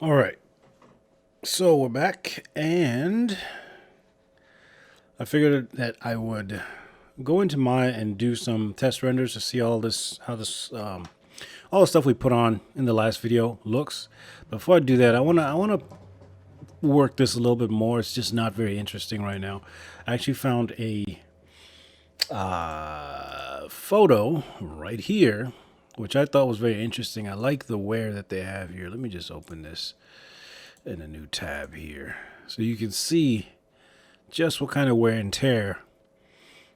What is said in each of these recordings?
All right, so we're back, and I figured that I would go into Maya and do some test renders to see all this, how this, all the stuff we put on in the last video looks. Before I do that, I wanna work this a little bit more. It's just not very interesting right now. I actually found a photo right here, which I thought was very interesting. I like the wear that they have here. Let me just open this in a new tab here so you can see just what kind of wear and tear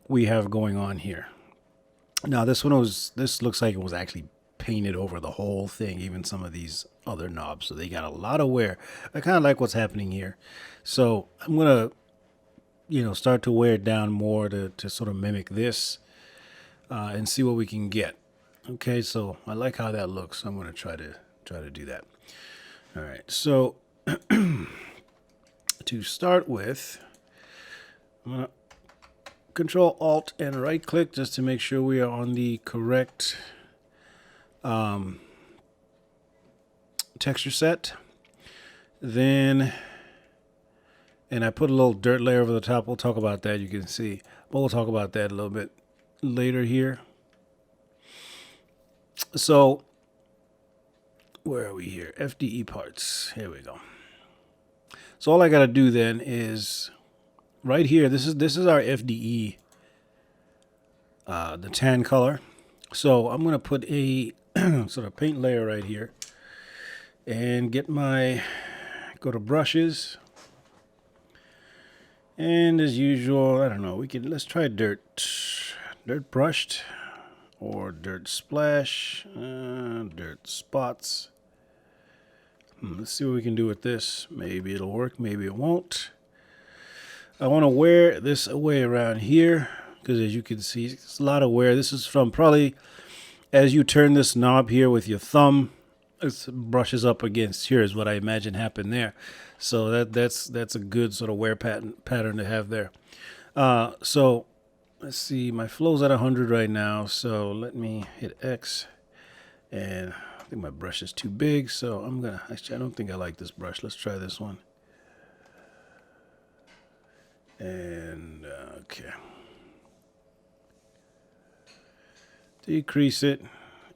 we have going on here. Now this looks like it was actually painted over the whole thing, even some of these other knobs, so they got a lot of wear. I kind of like what's happening here, so I'm gonna start to wear it down more to sort of mimic this and see what we can get. Okay, so I like how that looks, so I'm gonna try to do that. All right, so to start with, I'm going to Control Alt and right click just to make sure we are on the correct texture set. Then, and I put a little dirt layer over the top. We'll talk about that, you can see. But we'll talk about that a little bit later here. So, where are we here? FDE parts. Here we go. So all I got to do then is right here. This is our FDE, the tan color. So I'm gonna put a sort of paint layer right here, and go to brushes, and as usual, I don't know. Let's try dirt brushed, or dirt splash, dirt spots. Let's see what we can do with this. Maybe it'll work, maybe it won't. I want to wear this away around here because, as you can see, it's a lot of wear. This is from probably as you turn this knob here with your thumb, it brushes up against here is what I imagine happened there. So that's a good sort of wear pattern to have there. So let's see, my flow's at 100 right now. So let me hit X, and I think my brush is too big, so I don't think I like this brush. Let's try this one. And, okay. Decrease it,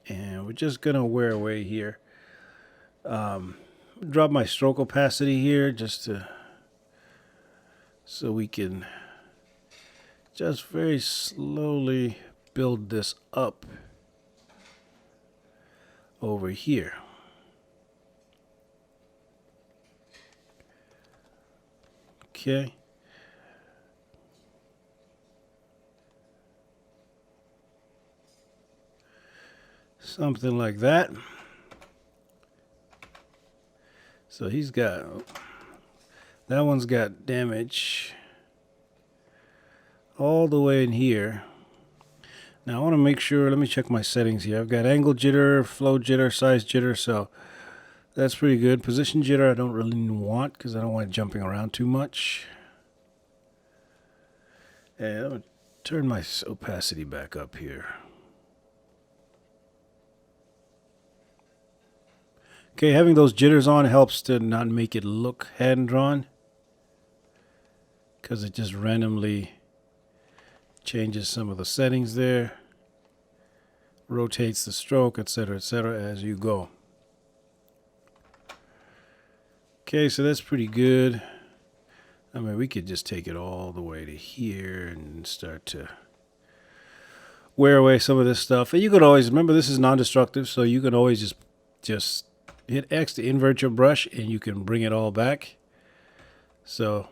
and we're just gonna wear away here. Drop my stroke opacity here so we can just very slowly build this up over here. Okay. Something like that. So that one's got damage all the way in here. Now I want to make sure, let me check my settings here. I've got angle jitter, flow jitter, size jitter, so that's pretty good. Position jitter I don't really want because I don't want it jumping around too much. And I'm going to turn my opacity back up here. Okay, having those jitters on helps to not make it look hand-drawn, because it just randomly changes some of the settings there, rotates the stroke, etc., as you go. Okay, so that's pretty good. I mean, we could just take it all the way to here and start to wear away some of this stuff. And you could always, remember this is non-destructive, so you can always just hit X to invert your brush and you can bring it all back. So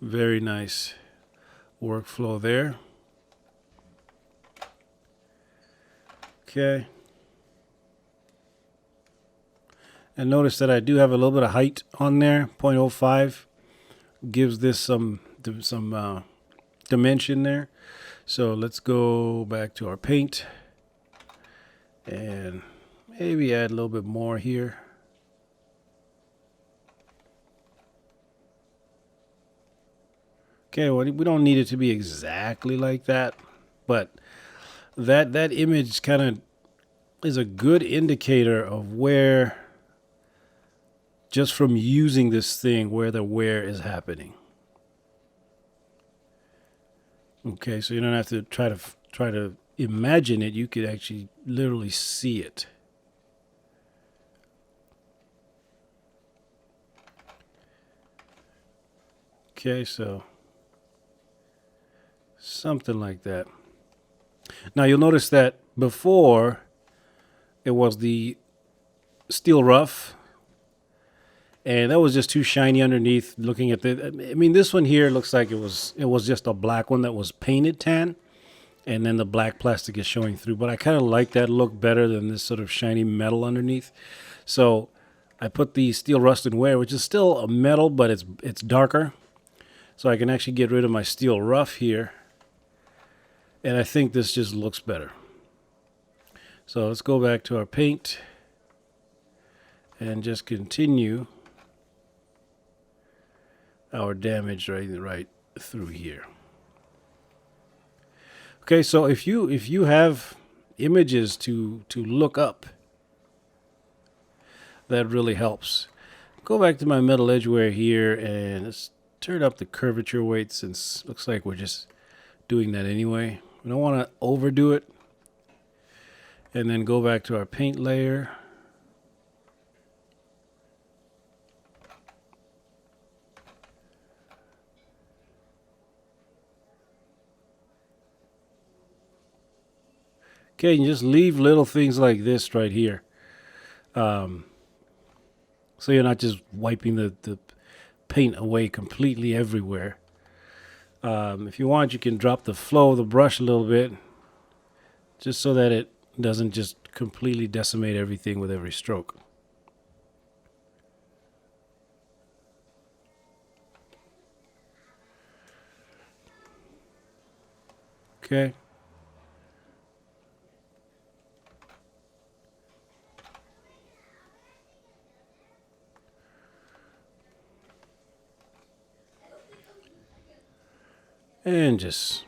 very nice workflow there. Okay. And notice that I do have a little bit of height on there. 0.05 gives this some dimension there. So let's go back to our paint and maybe add a little bit more here. Okay, well, we don't need it to be exactly like that, but that image kind of is a good indicator of where, just from using this thing, where the wear is happening. Okay, so you don't have to try to imagine it. You could actually literally see it. Okay, so something like that. Now you'll notice that before it was the steel rough, and that was just too shiny underneath. Looking at the, I mean, this one here looks like it was just a black one that was painted tan, and then the black plastic is showing through. But I kind of like that look better than this sort of shiny metal underneath. So I put the steel rusted wear, which is still a metal, but it's darker. So I can actually get rid of my steel rough here. And I think this just looks better. So let's go back to our paint and just continue our damage right through here. Okay, so if you have images to look up, that really helps. Go back to my metal edge wear here and let's turn up the curvature weight, since it looks like we're just doing that anyway. We don't want to overdo it. And then go back to our paint layer. Okay, you just leave little things like this right here. So you're not just wiping the paint away completely everywhere. If you want, you can drop the flow of the brush a little bit, just so that it doesn't just completely decimate everything with every stroke. Okay. And just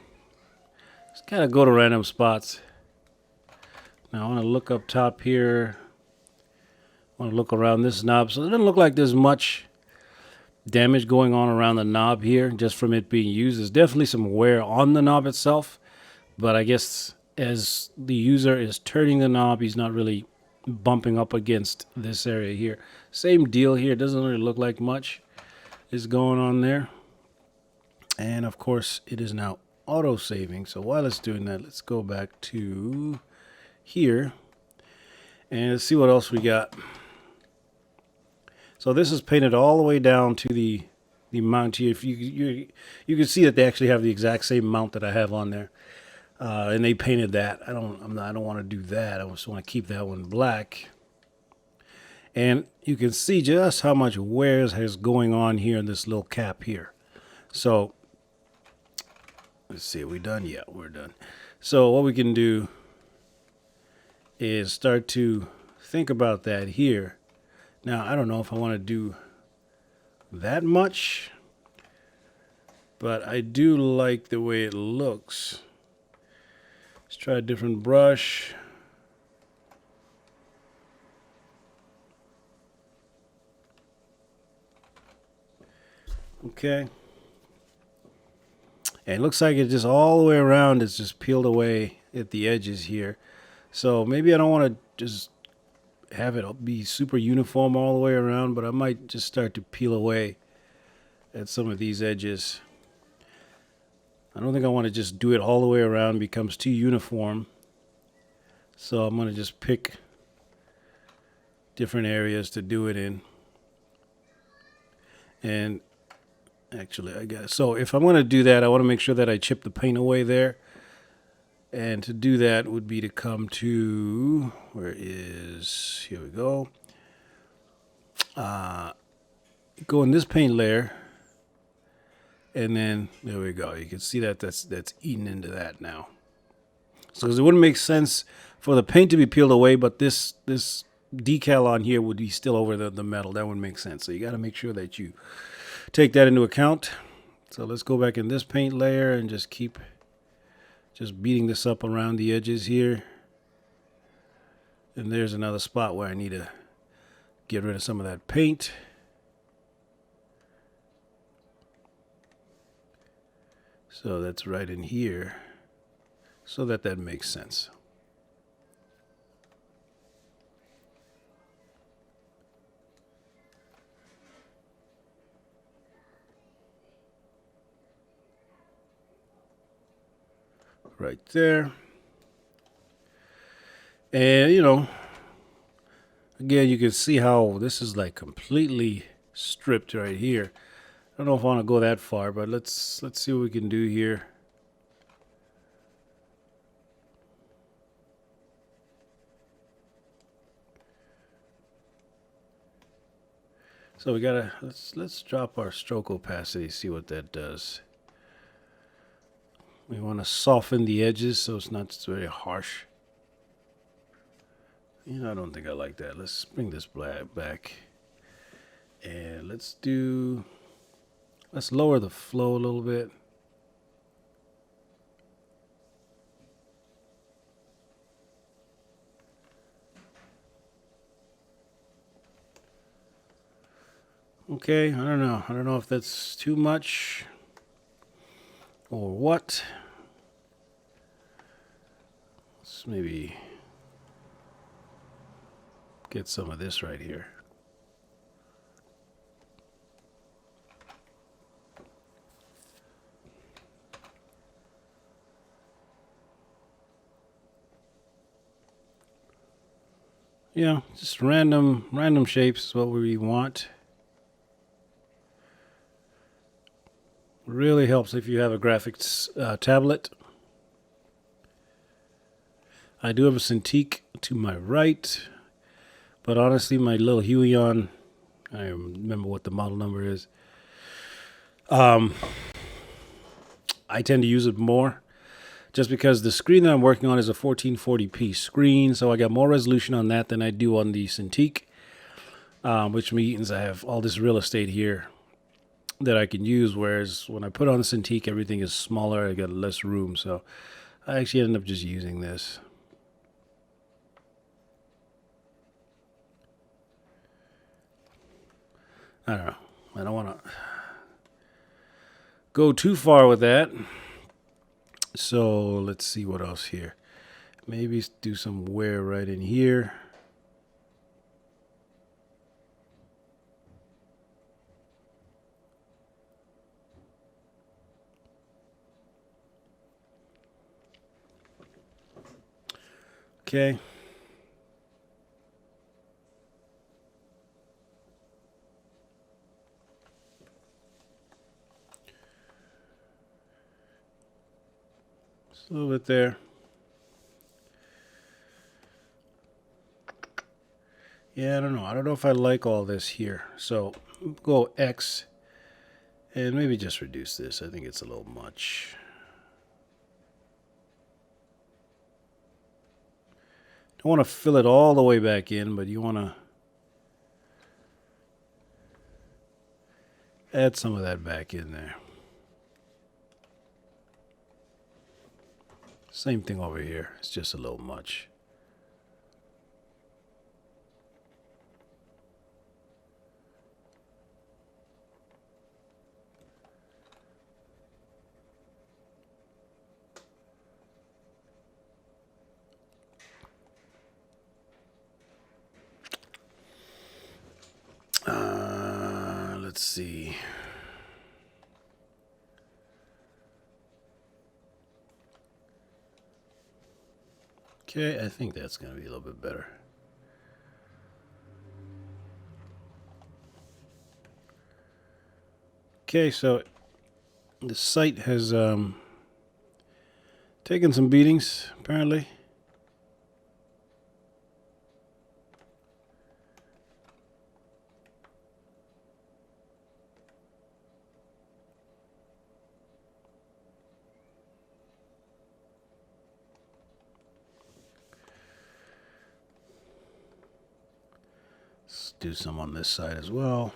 kind of go to random spots. Now I want to look up top here. I want to look around this knob. So it doesn't look like there's much damage going on around the knob here just from it being used. There's definitely some wear on the knob itself, but I guess as the user is turning the knob, he's not really bumping up against this area here. Same deal here. It doesn't really look like much is going on there. And of course it is now auto saving. So while it's doing that, let's go back to here and let's see what else we got. So this is painted all the way down to the mount here. If you can see that they actually have the exact same mount that I have on there, and they painted that. I don't want to do that. I just want to keep that one black. And you can see just how much wear is going on here in this little cap here. So let's see, are we done? Yeah, we're done. So what we can do is start to think about that here. Now, I don't know if I want to do that much, but I do like the way it looks. Let's try a different brush. Okay. And it looks like it just all the way around is just peeled away at the edges here. So maybe I don't want to just have it be super uniform all the way around, but I might just start to peel away at some of these edges. I don't think I want to just do it all the way around, becomes too uniform. So I'm going to just pick different areas to do it in. And actually, I guess, so if I'm going to do that, I want to make sure that I chip the paint away there. And to do that would be to come to, here we go. Go in this paint layer. And then, there we go. You can see that that's eaten into that now. So it wouldn't make sense for the paint to be peeled away, but this decal on here would be still over the metal. That wouldn't make sense. So you got to make sure that you take that into account. So let's go back in this paint layer and just keep beating this up around the edges here. And there's another spot where I need to get rid of some of that paint. So that's right in here, so that makes sense. Right there. And, you know, again, you can see how this is like completely stripped right here. I don't know if I want to go that far, but let's see what we can do here. So we gotta let's drop our stroke opacity, see what that does. We want to soften the edges so it's not very harsh. You know, I don't think I like that. Let's bring this black back. And let's lower the flow a little bit. Okay, I don't know. I don't know if that's too much or what. Let's maybe get some of this right here. Yeah, just random shapes is what we want. Really helps if you have a graphics tablet. I do have a Cintiq to my right, but honestly, my little Huion, I remember what the model number is. I tend to use it more just because the screen that I'm working on is a 1440p screen, so I got more resolution on that than I do on the Cintiq, which means I have all this real estate here that I can use, whereas when I put on the Cintiq, everything is smaller, I got less room, so I actually ended up just using this. I don't know. I don't want to go too far with that. So let's see what else here. Maybe do some wear right in here. Okay. Just a little bit there. Yeah, I don't know. I don't know if I like all this here. So go X and maybe just reduce this. I think it's a little much. Don't want to fill it all the way back in, but you want to add some of that back in there. Same thing over here. It's just a little much. Let's see. Okay, I think that's going to be a little bit better. Okay, so the site has taken some beatings, apparently. Let's do some on this side as well.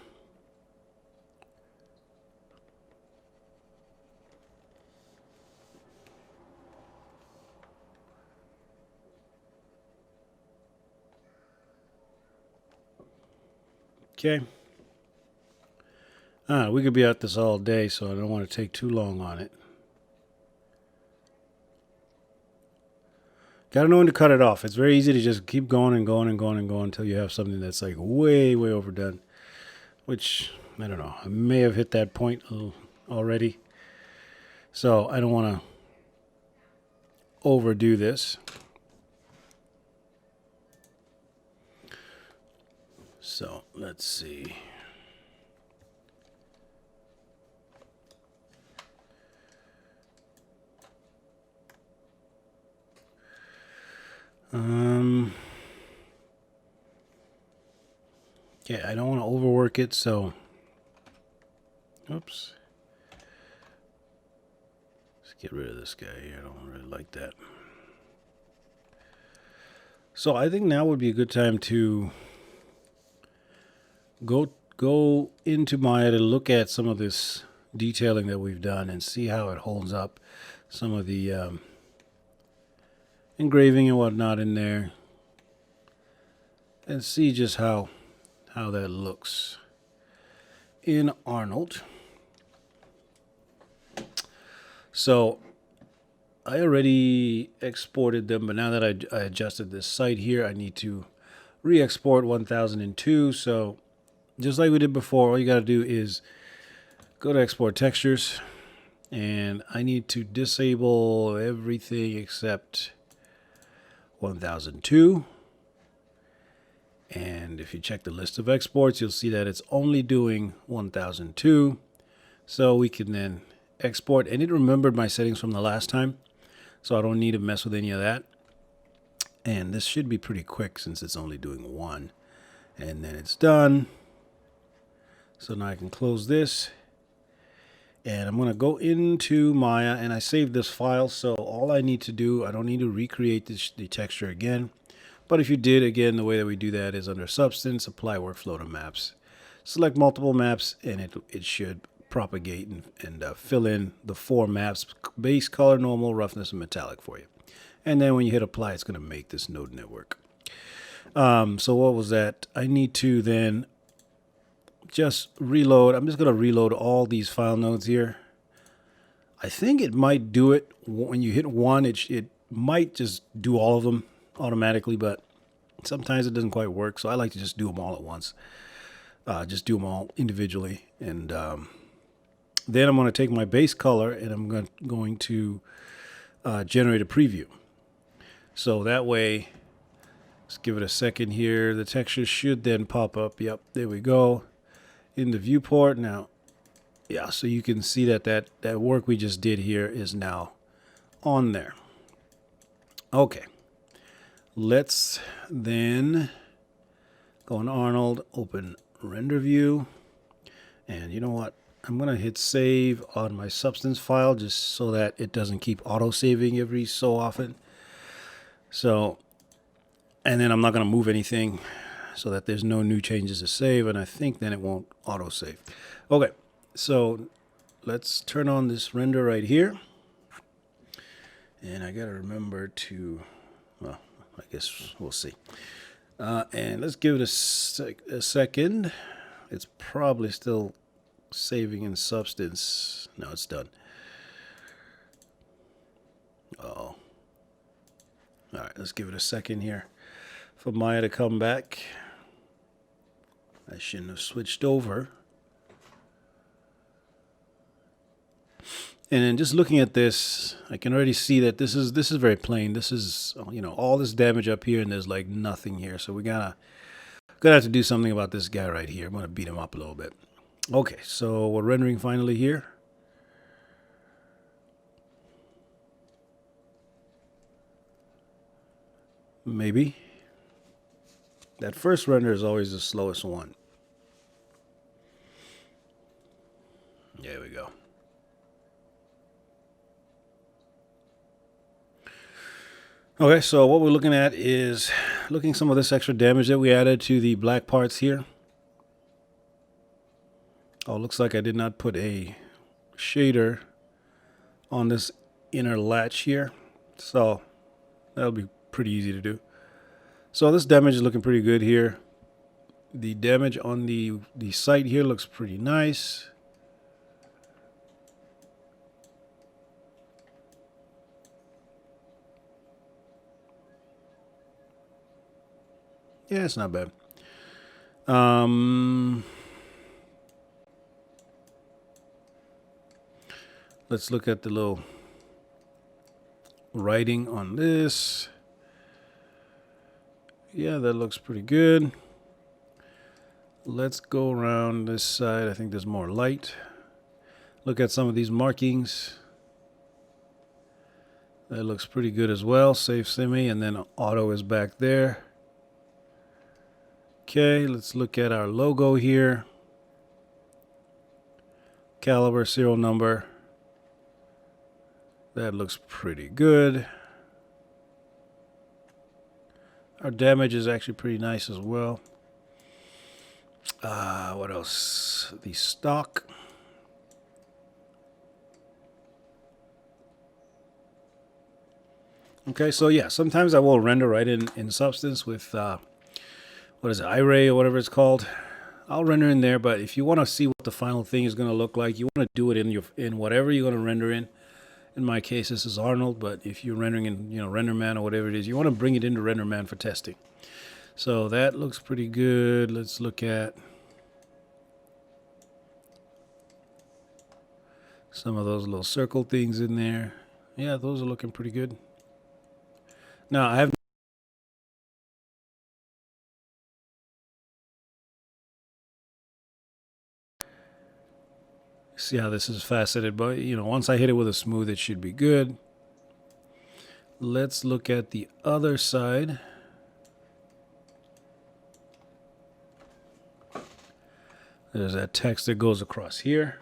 Okay. We could be at this all day, so I don't want to take too long on it. Gotta know when to cut it off. It's very easy to just keep going and going and going and going until you have something that's like way, way overdone. Which, I don't know, I may have hit that point already. So I don't want to overdo this. So let's see. Yeah, I don't want to overwork it, so oops. Let's get rid of this guy here. I don't really like that. So I think now would be a good time to go into Maya to look at some of this detailing that we've done and see how it holds up. Some of the engraving and whatnot in there, and see just how that looks in Arnold. So I already exported them, but now that I adjusted this site here, I need to re-export 1002. So just like we did before, all you got to do is go to export textures, and I need to disable everything except 1002. And if you check the list of exports, you'll see that it's only doing 1002. So we can then export, and it remembered my settings from the last time, so I don't need to mess with any of that. And this should be pretty quick since it's only doing one. And then it's done. So now I can close this. And I'm going to go into Maya, and I saved this file. So all I need to do, I don't need to recreate the texture again. But if you did, again, the way that we do that is under Substance, Apply Workflow to Maps. Select multiple maps, and it should propagate and fill in the 4 maps: base, color, normal, roughness, and metallic for you. And then when you hit Apply, it's going to make this node network. So what was that? I need to then just reload. I'm just going to reload all these file nodes here. I think it might do it when you hit 1. It might just do all of them automatically, but sometimes it doesn't quite work, so I like to just do them all at once. Just do them all individually, and then I'm going to take my base color and I'm going to generate a preview. So that way, let's give it a second here. The texture should then pop up. Yep, there we go in the viewport. Now, yeah, so you can see that work we just did here is now on there. Okay. Let's then go in Arnold, open render view, and you know what? I'm going to hit save on my substance file just so that it doesn't keep auto-saving every so often. So, and then I'm not going to move anything so that there's no new changes to save, and I think then it won't auto-save. Okay, so let's turn on this render right here. And I got to remember to, well, I guess we'll see. And let's give it a second. It's probably still saving in Substance. No, it's done. Oh. All right, let's give it a second here for Maya to come back. I shouldn't have switched over. And then just looking at this, I can already see that this is very plain. This is, you know, all this damage up here, and there's like nothing here. So we're gonna have to do something about this guy right here. I'm gonna beat him up a little bit. Okay, so we're rendering finally here. Maybe. That first render is always the slowest one. There we go. Okay, so what we're looking at is some of this extra damage that we added to the black parts here. Oh, looks like I did not put a shader on this inner latch here. So that'll be pretty easy to do. So this damage is looking pretty good here. The damage on the site here looks pretty nice. Yeah, it's not bad. Let's look at the little writing on this. Yeah, that looks pretty good. Let's go around this side. I think there's more light. Look at some of these markings. That looks pretty good as well. Safe semi, and then auto is back there. Okay, let's look at our logo here. Caliber, serial number. That looks pretty good. Our damage is actually pretty nice as well. What else? The stock. Okay, so yeah, sometimes I will render right in Substance with, what is it, iRay or whatever it's called. I'll render in there, but if you want to see what the final thing is going to look like, you want to do it in whatever you're going to render in. In my case, this is Arnold, but if you're rendering in, RenderMan or whatever it is, you want to bring it into RenderMan for testing. So that looks pretty good. Let's look at some of those little circle things in there. Yeah, those are looking pretty good. Now, I have see how this is faceted, but once I hit it with a smooth, it should be good. Let's look at the other side. There's that text that goes across here.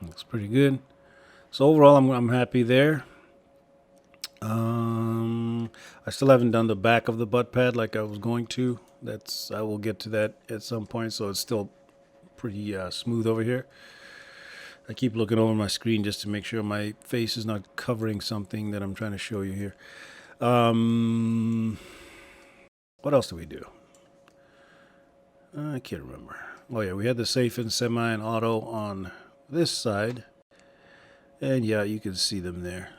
Looks pretty good. So overall, I'm happy there. I still haven't done the back of the butt pad like I was going to. I will get to that at some point. So it's still pretty smooth over here. I keep looking over my screen just to make sure my face is not covering something that I'm trying to show you here. What else do we do? I can't remember. Oh yeah, we had the safe and semi and auto on this side. And yeah, you can see them there.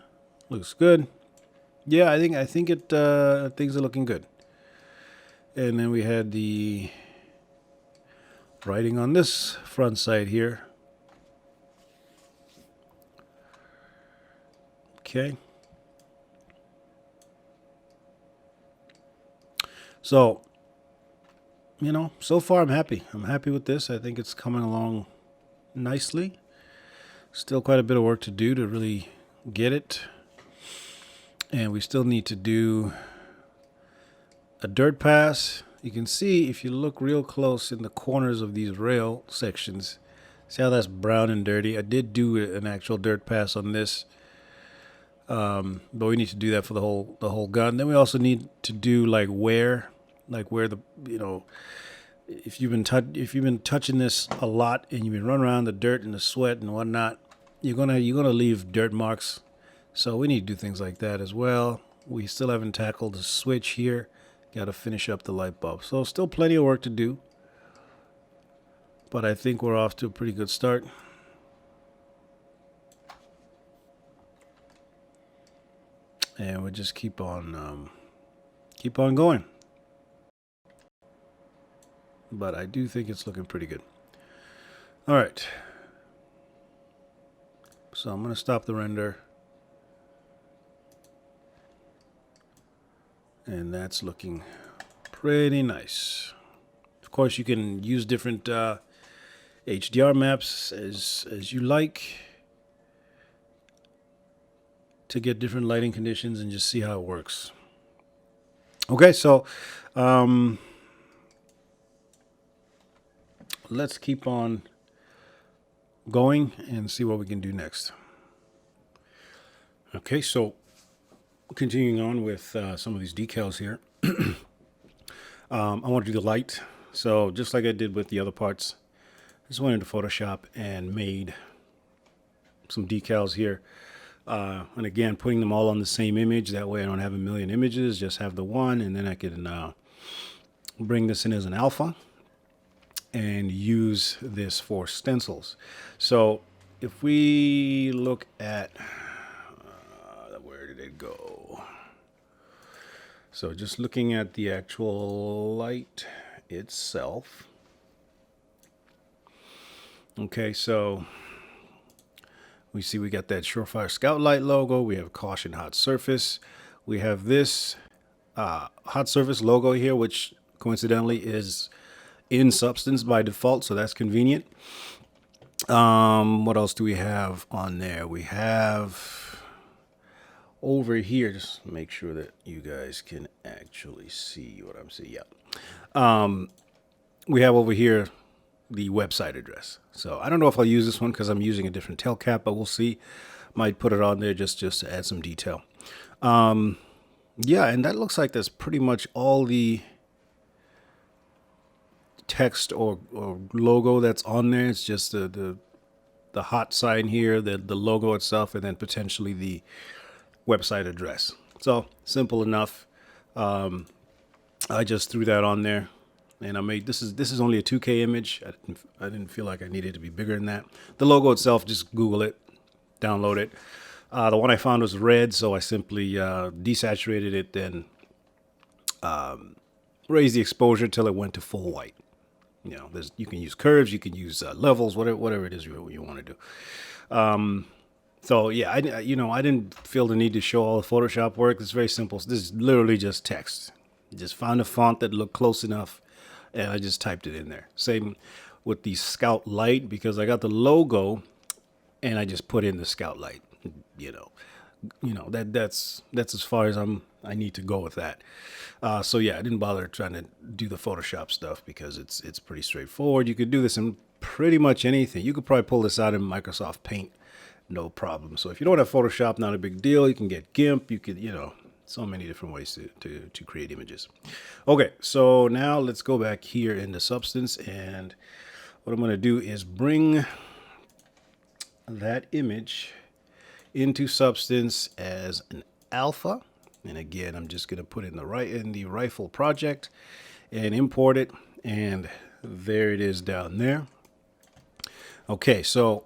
Looks good. Yeah, I think things are looking good. And then we had the writing on this front side here. Okay. So, so far I'm happy. I'm happy with this. I think it's coming along nicely. Still quite a bit of work to do to really get it. And we still need to do a dirt pass. You can see if you look real close in the corners of these rail sections, see how that's brown and dirty. I did do an actual dirt pass on this, but we need to do that for the whole gun. Then we also need to do like where the if you've been touching this a lot and you've been running around the dirt and the sweat and whatnot, you're gonna leave dirt marks. So we need to do things like that as well. We still haven't tackled the switch here. Got to finish up the light bulb. So still plenty of work to do. But I think we're off to a pretty good start. And we'll just keep on going. But I do think it's looking pretty good. All right. So I'm going to stop the render. And that's looking pretty nice. Of course, you can use different HDR maps as you like to get different lighting conditions and just see how it works. Okay, so let's keep on going and see what we can do next. Okay, so continuing on with some of these decals here. I want to do the light. So just like I did with the other parts, I just went into Photoshop and made some decals here. And again, putting them all on the same image. That way I don't have a million images, just have the one, and then I can bring this in as an alpha and use this for stencils. So if we look at, where did it go? So just looking at the actual light itself. Okay, so we see we got that Surefire Scout Light logo. We have Caution Hot Surface. We have this Hot Surface logo here, which coincidentally is in Substance by default, so that's convenient. What else do we have on there? We have over here, just make sure that you guys can actually see what I'm seeing. Yeah. We have over here the website address. So I don't know if I'll use this one because I'm using a different tail cap, but we'll see. Might put it on there just to add some detail. Yeah, and that looks like that's pretty much all the text or logo that's on there. It's just the hot sign here, the logo itself, and then potentially the website address. So simple enough. I just threw that on there, and I made this is only a 2K image. I didn't feel like I needed it to be bigger than that. The logo itself, just Google it, download it. The one I found was red, so I simply desaturated it, then raised the exposure till it went to full white. You know, you can use curves, you can use levels, whatever it is you want to do. So yeah, I didn't feel the need to show all the Photoshop work. It's very simple. This is literally just text. Just found a font that looked close enough, and I just typed it in there. Same with the Scout Light, because I got the logo, and I just put in the Scout Light. That's as far as I need to go with that. So yeah, I didn't bother trying to do the Photoshop stuff because it's pretty straightforward. You could do this in pretty much anything. You could probably pull this out in Microsoft Paint, no problem. So if you don't have Photoshop, not a big deal. You can get GIMP. You could, so many different ways to create images. Okay, so now let's go back here into Substance, and what I'm going to do is bring that image into Substance as an alpha. And again, I'm just going to put it in the rifle project and import it, and there it is down there. Okay, so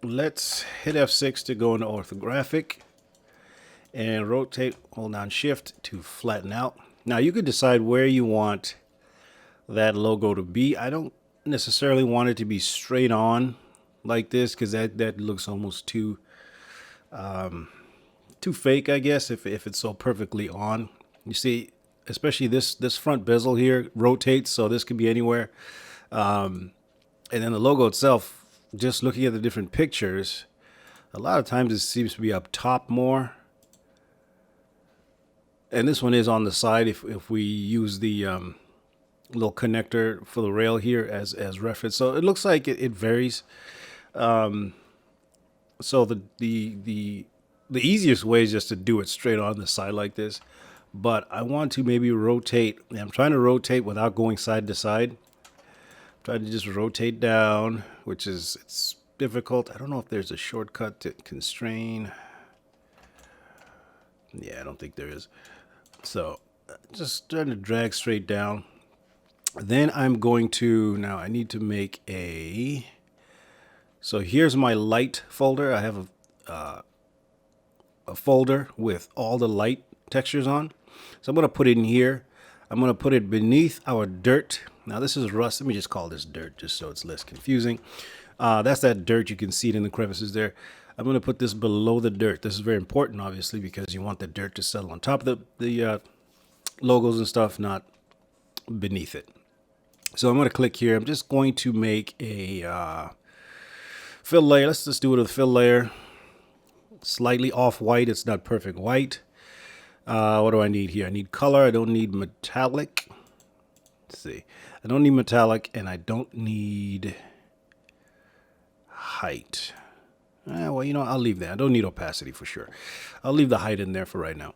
let's hit F6 to go into orthographic and rotate, hold down shift to flatten out. Now you could decide where you want that logo to be. I don't necessarily want it to be straight on like this, because that looks almost too fake, I guess, if it's so perfectly on. You see, especially this front bezel here rotates, so this could be anywhere. And then the logo itself, just looking at the different pictures, a lot of times it seems to be up top more. And this one is on the side if we use the little connector for the rail here as reference. So it looks like it varies. So the easiest way is just to do it straight on the side like this. But I want to maybe rotate. I'm trying to rotate without going side to side. I'm trying to just rotate down, which it's difficult. I don't know if there's a shortcut to constrain. Yeah, I don't think there is. So just trying to drag straight down. Then I'm going to, now I need to make so here's my light folder. I have a folder with all the light textures on. So I'm going to put it in here. I'm going to put it beneath our dirt. Now this is rust. Let me just call this dirt just so it's less confusing. That's that dirt. You can see it in the crevices there. I'm going to put this below the dirt. This is very important, obviously, because you want the dirt to settle on top of the logos and stuff, not beneath it. So I'm going to click here. I'm just going to make a fill layer. Let's just do it with a fill layer. Slightly off white. It's not perfect white. What do I need here? I need color. I don't need metallic. Let's see. I don't need metallic, and I don't need height. Well, I'll leave that. I don't need opacity for sure. I'll leave the height in there for right now.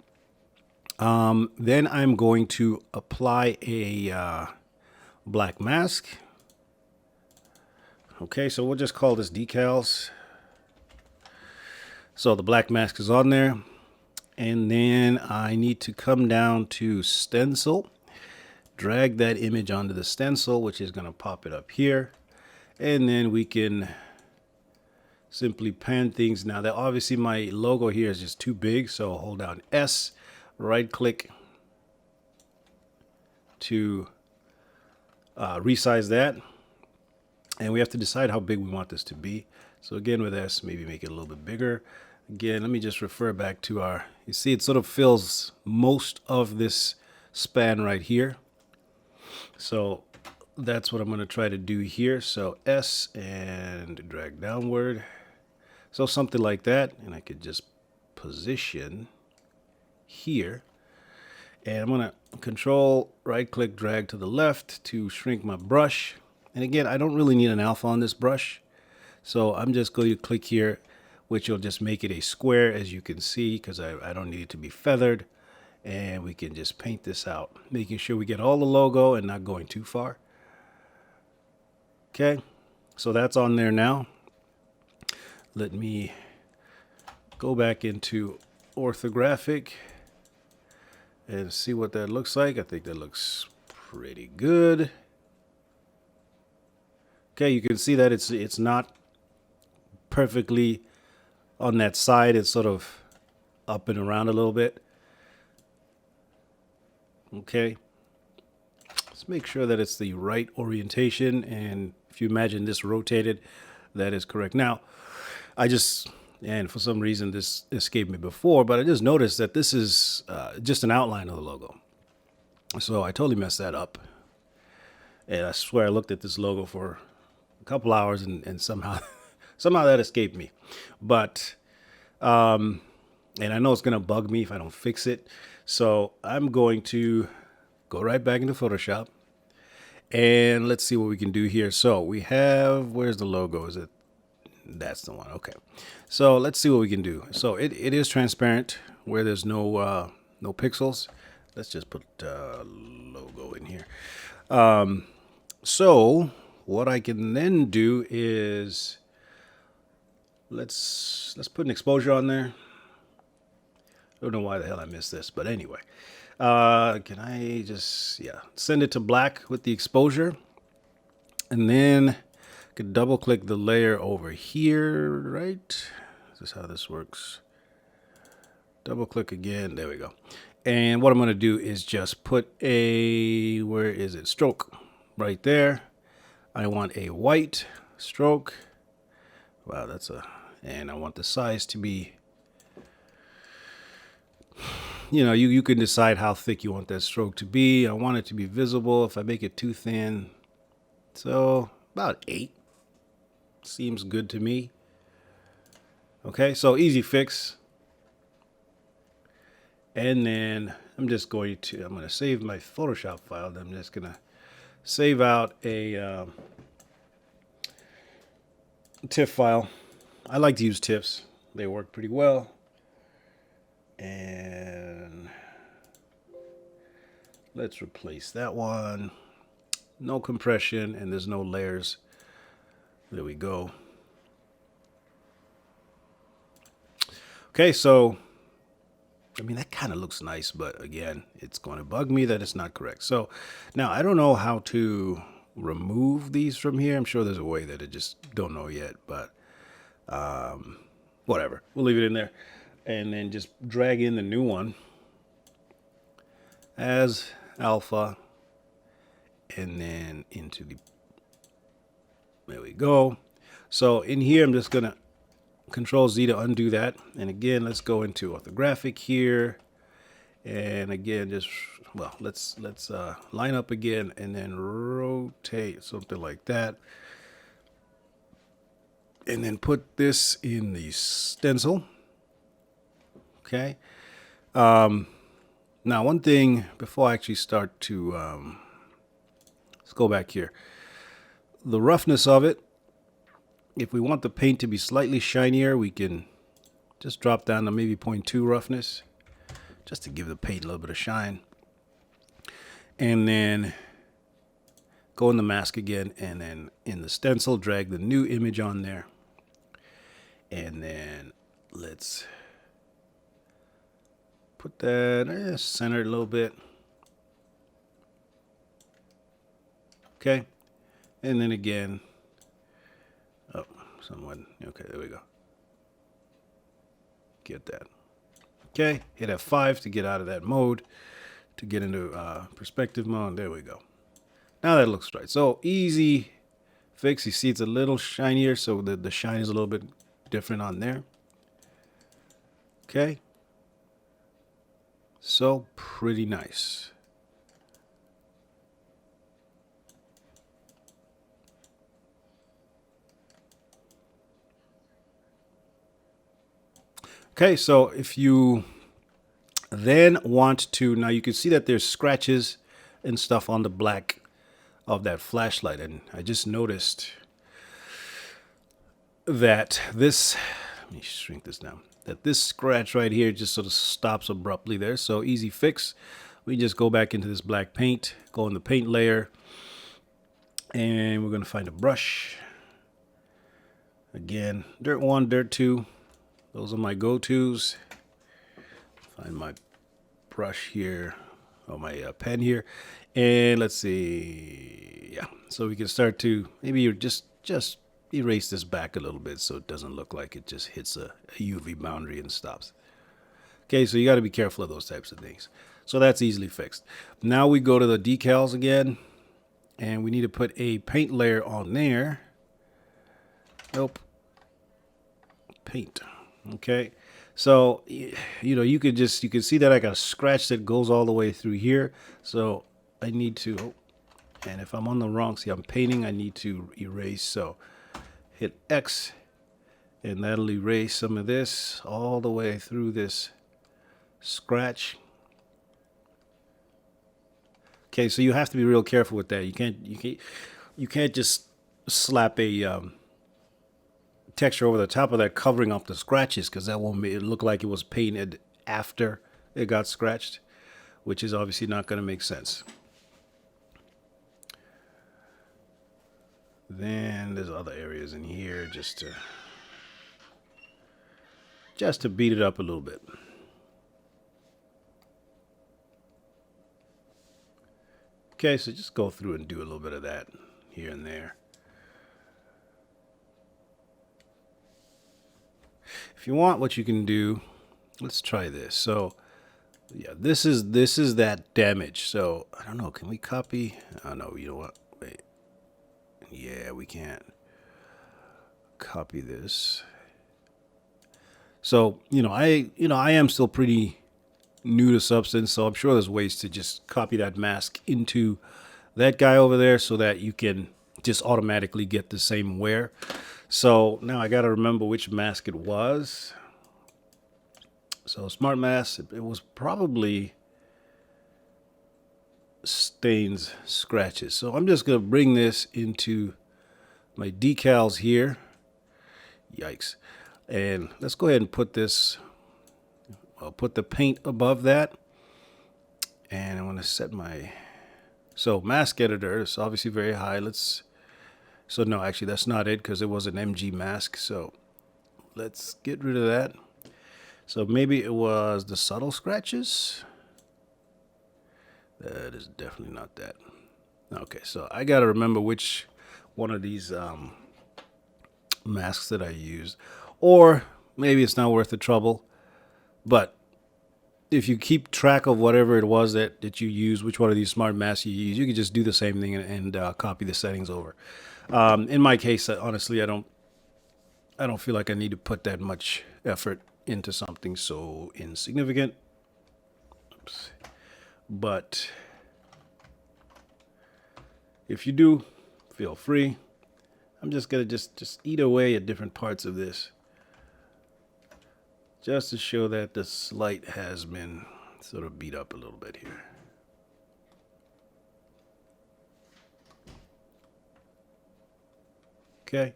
Then I'm going to apply a black mask. Okay, so we'll just call this decals. So the black mask is on there. And then I need to come down to stencil, drag that image onto the stencil, which is going to pop it up here. And then we can simply pan things. Now that obviously my logo here is just too big, so hold down S, right click to resize that. And we have to decide how big we want this to be. So again, with S, maybe make it a little bit bigger. Again, let me just refer back to our, you see it sort of fills most of this span right here. So that's what I'm going to try to do here. So S and drag downward. So something like that. And I could just position here. And I'm going to control right click drag to the left to shrink my brush. And again, I don't really need an alpha on this brush. So I'm just going to click here, which will just make it a square, as you can see, because I don't need it to be feathered. And we can just paint this out, making sure we get all the logo and not going too far. Okay, so that's on there now. Let me go back into orthographic and see what that looks like. I think that looks pretty good. Okay, you can see that it's not perfectly on that side. It's sort of up and around a little bit. Okay, let's make sure that it's the right orientation, and if you imagine this rotated, that is correct. Now and for some reason this escaped me before, but I just noticed that this is just an outline of the logo. So I totally messed that up, and I swear I looked at this logo for a couple hours and somehow that escaped me. But and I know it's gonna bug me if I don't fix it. So I'm going to go right back into Photoshop and let's see what we can do here. So we have, where's the logo? Is it? That's the one. Okay. So let's see what we can do. So it is transparent where there's no pixels. Let's just put logo in here. So what I can then do is let's put an exposure on there. I don't know why the hell I missed this, but anyway, can I just, send it to black with the exposure, and then I could double click the layer over here, right? This is how this works. Double click again, there we go. And what I'm gonna do is just put a, where is it? Stroke, right there. I want a white stroke. Wow, and I want the size to be, you can decide how thick you want that stroke to be. I want it to be visible. If I make it too thin, so about 8 seems good to me. Okay, so easy fix. And then I'm going to save my Photoshop file. Then I'm just gonna save out a TIFF file. I like to use TIFFs. They work pretty well. And let's replace that one. No compression, and there's no layers. There we go. Okay, so I mean, that kind of looks nice, but again, it's going to bug me that it's not correct. So now I don't know how to remove these from here. I'm sure there's a way that I just don't know yet, but whatever. We'll leave it in there. And then just drag in the new one as alpha, and then into the, there we go. So in here, I'm just gonna Control Z to undo that. And again, let's go into orthographic here. And again, just, well, let's line up again and then rotate, something like that. And then put this in the stencil. Okay. Now, one thing before I actually start to, let's go back here. The roughness of it, if we want the paint to be slightly shinier, we can just drop down to maybe 0.2 roughness, just to give the paint a little bit of shine. And then go in the mask again, and then in the stencil, drag the new image on there. And then Let's put that centered a little bit. Okay. And then again. Oh, someone. Okay, there we go. Get that. Okay. Hit F5 to get out of that mode. To get into perspective mode. There we go. Now that looks right. So easy fix. You see it's a little shinier, so the shine is a little bit different on there. Okay. So pretty nice. Okay, so if you then want to, now you can see that there's scratches and stuff on the black of that flashlight, and I just noticed that this, let me shrink this down, that this scratch right here just sort of stops abruptly there. So easy fix. We just go back into this black paint, go in the paint layer, and we're going to find a brush. Again, Dirt 1, Dirt 2. Those are my go-tos. Find my brush here, or my pen here. And let's see. Yeah, so we can start to, maybe you just erase this back a little bit so it doesn't look like it just hits a UV boundary and stops. Okay, so you got to be careful of those types of things. So that's easily fixed. Now we go to the decals again, and we need to put a paint layer on there. Nope. Paint. Okay. So, you know, you can see that I got a scratch that goes all the way through here. So I need to, and if I'm on the wrong, see, I'm painting, I need to erase. So hit X, and that'll erase some of this all the way through this scratch. Okay, so you have to be real careful with that. You can't just slap a texture over the top of that covering up the scratches, because that won't make it look like it was painted after it got scratched, which is obviously not going to make sense. Then there's other areas in here just to beat it up a little bit. Okay, so just go through and do a little bit of that here and there. If you want, what you can do, let's try this. So yeah, this is that damage. So I don't know, can we copy? Oh no, you know what? Wait. Yeah, we can't copy this. So, I am still pretty new to Substance, so I'm sure there's ways to just copy that mask into that guy over there so that you can just automatically get the same wear. So now I got to remember which mask it was. So Smart Mask, it was probably Stains Scratches. So I'm just going to bring this into my decals here. Yikes. And let's go ahead and put this, I'll put the paint above that. And I want to set my, so mask editor is obviously very high. So no, actually that's not it, because it was an MG mask. So let's get rid of that. So maybe it was the subtle scratches. That is definitely not that. Okay, so I got to remember which one of these masks that I used. Or maybe it's not worth the trouble. But if you keep track of whatever it was that you use, which one of these smart masks you use, you can just do the same thing and copy the settings over. In my case, honestly, I don't feel like I need to put that much effort into something so insignificant. Oops. But if you do, feel free. I'm just gonna just eat away at different parts of this, just to show that this light has been sort of beat up a little bit here. Okay.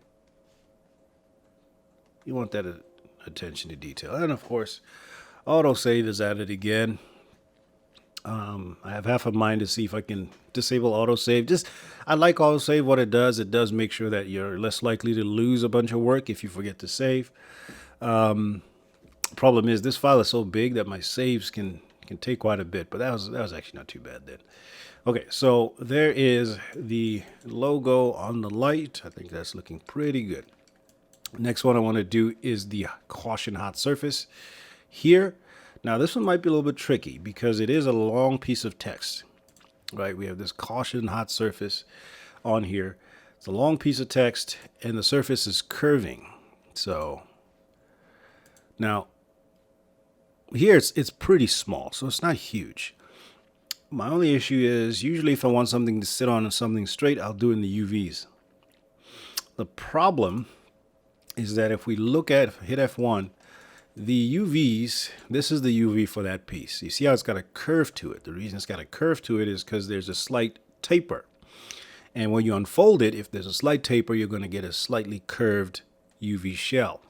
You want that attention to detail. And of course, autosave is added again. I have half a mind to see if I can disable autosave. I like autosave. What it does make sure that you're less likely to lose a bunch of work if you forget to save. Problem is, this file is so big that my saves can take quite a bit, but that was actually not too bad then. Okay, so there is the logo on the light. I think that's looking pretty good. Next one I want to do is the caution hot surface here. Now this one might be a little bit tricky because it is a long piece of text, right? We have this caution hot surface on here. It's a long piece of text and the surface is curving. So now here it's pretty small, so it's not huge. My only issue is usually if I want something to sit on something straight, I'll do it in the UVs. The problem is that if we look at, hit F1, the UVs, this is the UV for that piece. You see how it's got a curve to it. The reason it's got a curve to it is because there's a slight taper. And when you unfold it, if there's a slight taper, you're going to get a slightly curved UV shell.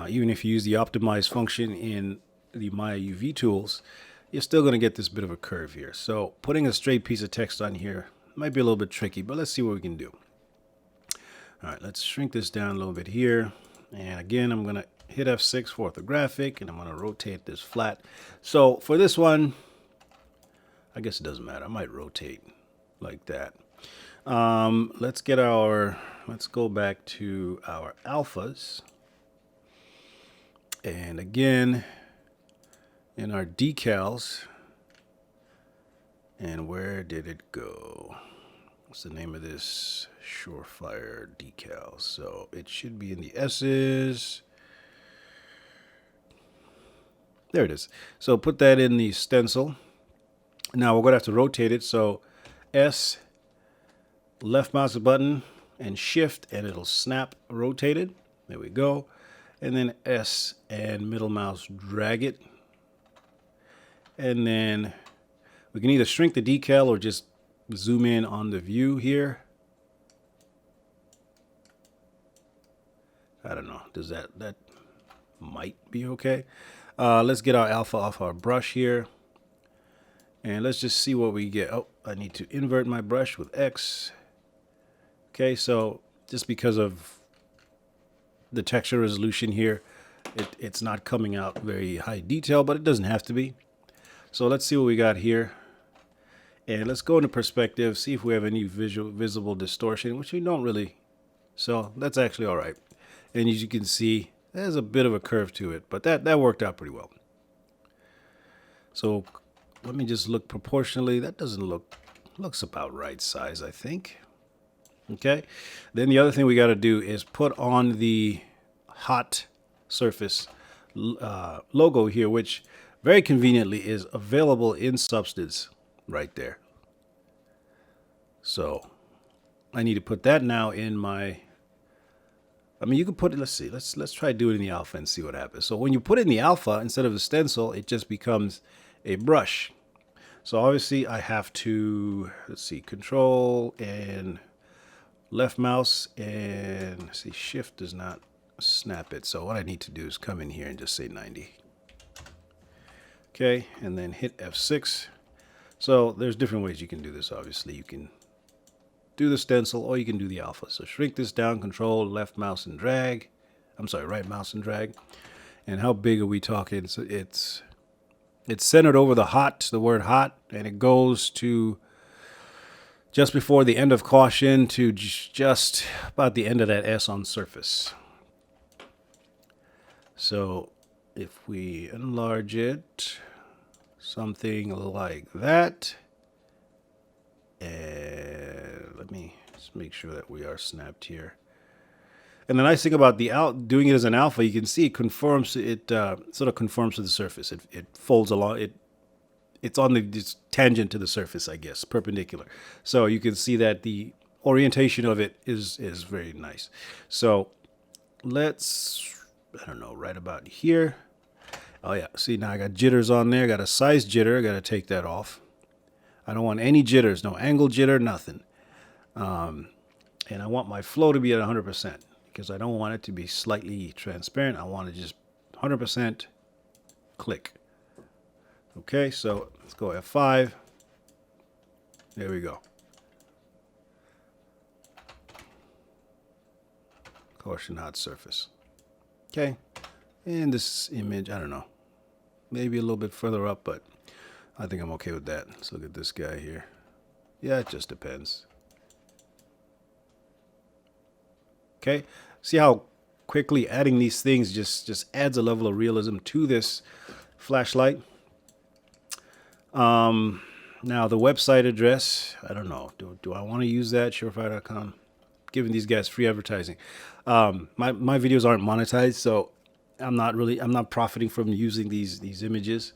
Even if you use the optimize function in the Maya UV tools, you're still going to get this bit of a curve here. So putting a straight piece of text on here might be a little bit tricky, but let's see what we can do. All right, let's shrink this down a little bit here. And again, I'm going to hit F6 for orthographic, and I'm going to rotate this flat. So for this one, I guess it doesn't matter. I might rotate like that. Let's go back to our alphas. And again, in our decals, and where did it go? What's the name of this? Surefire decals. So it should be in the S's. There it is. So put that in the stencil. Now we're going to have to rotate it. So S, left mouse button, and shift, and it'll snap rotated. There we go. And then S and middle mouse drag it. And then we can either shrink the decal or just zoom in on the view here. I don't know. Does that might be okay? Let's get our alpha off our brush here. And let's just see what we get. Oh, I need to invert my brush with X. Okay, so just because of the texture resolution here, it's not coming out very high detail, but it doesn't have to be. So let's see what we got here. And let's go into perspective, see if we have any visible distortion, which we don't really. So that's actually all right. And as you can see, there's a bit of a curve to it, but that worked out pretty well. So let me just look proportionally. That doesn't looks about right size, I think. Okay. Then the other thing we got to do is put on the hot surface logo here, which very conveniently is available in Substance right there. So I need to put that now in my. I mean, you can put it. Let's see. Let's try doing it in the alpha and see what happens. So when you put it in the alpha instead of a stencil, it just becomes a brush. So obviously I have to, let's see, control and left mouse, and let's see, shift does not snap it. So what I need to do is come in here and just say 90. Okay, and then hit F6. So there's different ways you can do this. Obviously you can do the stencil or you can do the alpha. So shrink this down, control, left mouse and drag. I'm sorry, right mouse and drag. And how big are we talking? So it's centered over the word hot, and it goes to just before the end of caution to just about the end of that S on surface. So if we enlarge it, something like that, and let me just make sure that we are snapped here. And the nice thing about doing it as an alpha, you can see it conforms. It sort of conforms to the surface. It folds along. It's on the tangent to the surface, I guess, perpendicular. So you can see that the orientation of it is very nice. So let's, I don't know, right about here. Oh yeah, see now I got jitters on there. I got a size jitter. I got to take that off. I don't want any jitters, no angle jitter, nothing. And I want my flow to be at 100%. Because I don't want it to be slightly transparent. I want it just 100% click. Okay, so let's go F5. There we go. Caution hot surface. Okay, And this image, I don't know, maybe a little bit further up, but I think I'm okay with that. Let's look at this guy here. Yeah, it just depends. Okay, see how quickly adding these things just adds a level of realism to this flashlight. Now the website address, I don't know. Do I want to use that? Surefire.com. Giving these guys free advertising. My videos aren't monetized, so I'm not profiting from using these images.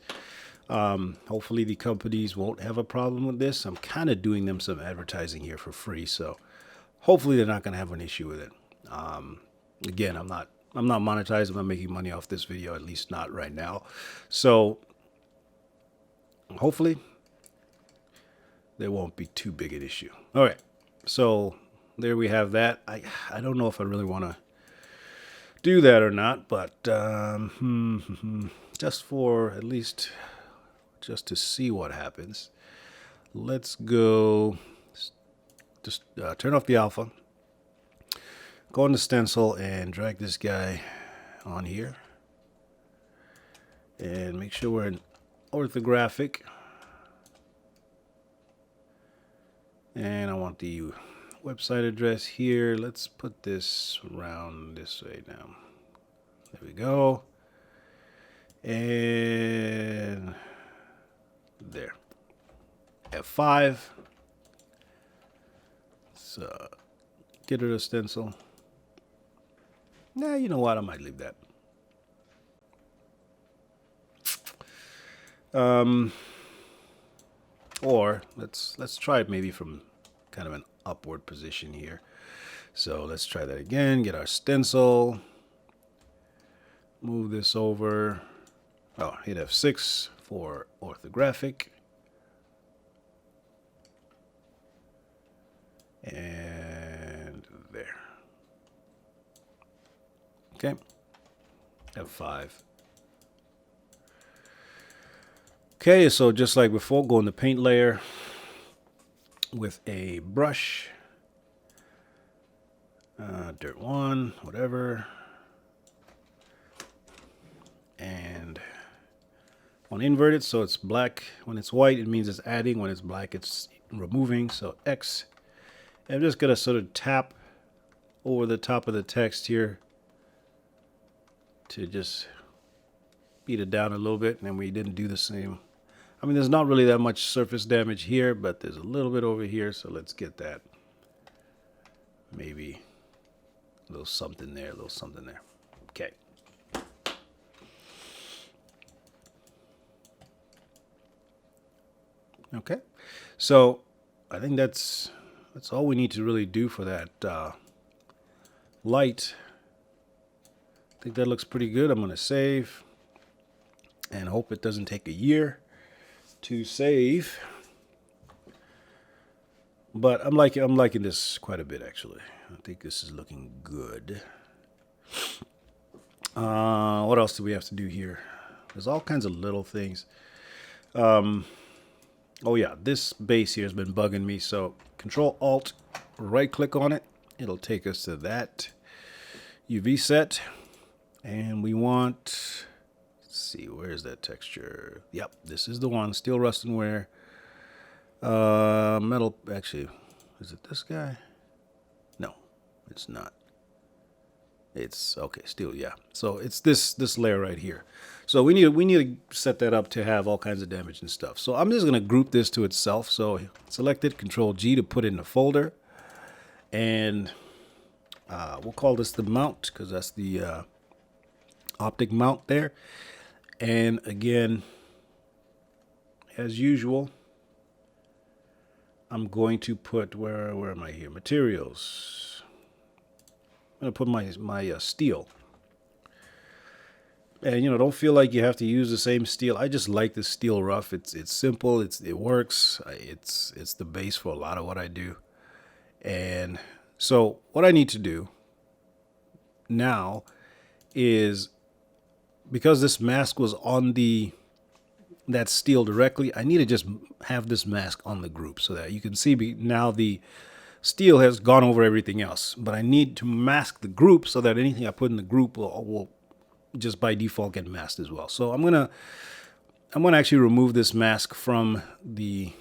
Hopefully the companies won't have a problem with this. I'm kind of doing them some advertising here for free, so hopefully they're not going to have an issue with it. Again, I'm not monetized. I'm not making money off this video, at least not right now. So hopefully there won't be too big an issue. All right, so there we have that. I don't know if I really want to do that or not, but just for at least just to see what happens, let's go. Just turn off the alpha. Go on the stencil and drag this guy on here. And make sure we're in orthographic. And I want the website address here. Let's put this around this way now. There we go. And there. F5. So get rid of stencil. Nah, you know what? I might leave that. Or let's try it maybe from kind of an upward position here. So let's try that again. Get our stencil. Move this over. Oh, hit F6 for orthographic. And there. Okay. F5. Okay, so just like before, go in the paint layer with a brush. Dirt 1, whatever. And on invert it, so it's black. When it's white, it means it's adding. When it's black, it's removing. So X. And I'm just going to sort of tap over the top of the text here to just beat it down a little bit. And we didn't do the same. I mean, there's not really that much surface damage here, but there's a little bit over here. So let's get that. Maybe a little something there, a little something there. Okay. Okay. So I think that's all we need to really do for that light. I think that looks pretty good. I'm going to save and hope it doesn't take a year to save. But I'm liking this quite a bit, actually. I think this is looking good. What else do we have to do here? There's all kinds of little things. Oh yeah, this base here has been bugging me. So Control Alt, right click on it. It'll take us to that UV set. And we want, let's see, where's that texture? Yep, this is the one. Steel, rust, and wear. Metal, actually, is it this guy? No, it's not. It's okay, steel, yeah. So it's this layer right here. So we need to set that up to have all kinds of damage and stuff. So I'm just gonna group this to itself. So select it, Control G to put it in a folder, and we'll call this the mount because that's the optic mount there. And again, as usual, I'm going to put where am I here? Materials. I'm gonna put my steel. And don't feel like you have to use the same steel. I just like the steel rough. It's simple. It works. It's the base for a lot of what I do. And so what I need to do now is, because this mask was on that steel directly, I need to just have this mask on the group so that you can see now the steel has gone over everything else. But I need to mask the group so that anything I put in the group will just by default get masked as well. So I'm gonna actually remove this mask from the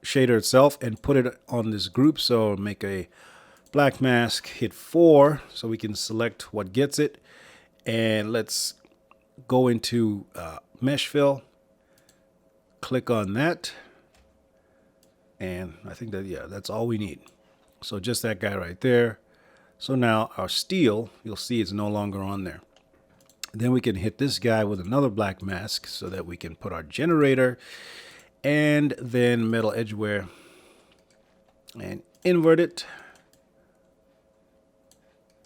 shader itself and put it on this group. So make a black mask, hit 4 so we can select what gets it, and let's go into mesh fill, click on that, and I think that, yeah, that's all we need. So just that guy right there. So now our steel, you'll see it's no longer on there. Then we can hit this guy with another black mask so that we can put our generator and then metal edgeware and invert it.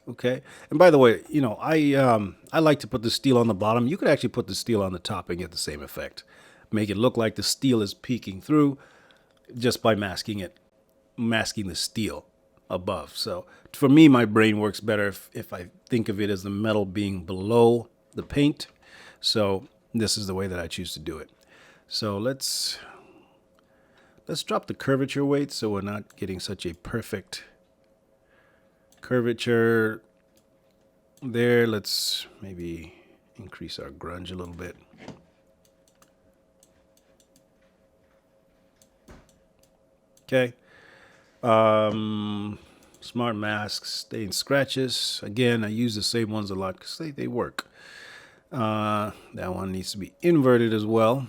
Okay. And by the way, you know, I like to put the steel on the bottom. You could actually put the steel on the top and get the same effect. Make it look like the steel is peeking through just by masking the steel above. So for me, my brain works better if I think of it as the metal being below the paint. So this is the way that I choose to do it. So let's drop the curvature weight so we're not getting such a perfect curvature there. Let's maybe increase our grunge a little bit. Okay. Smart masks, stain scratches. Again, I use the same ones a lot because they work. That one needs to be inverted as well.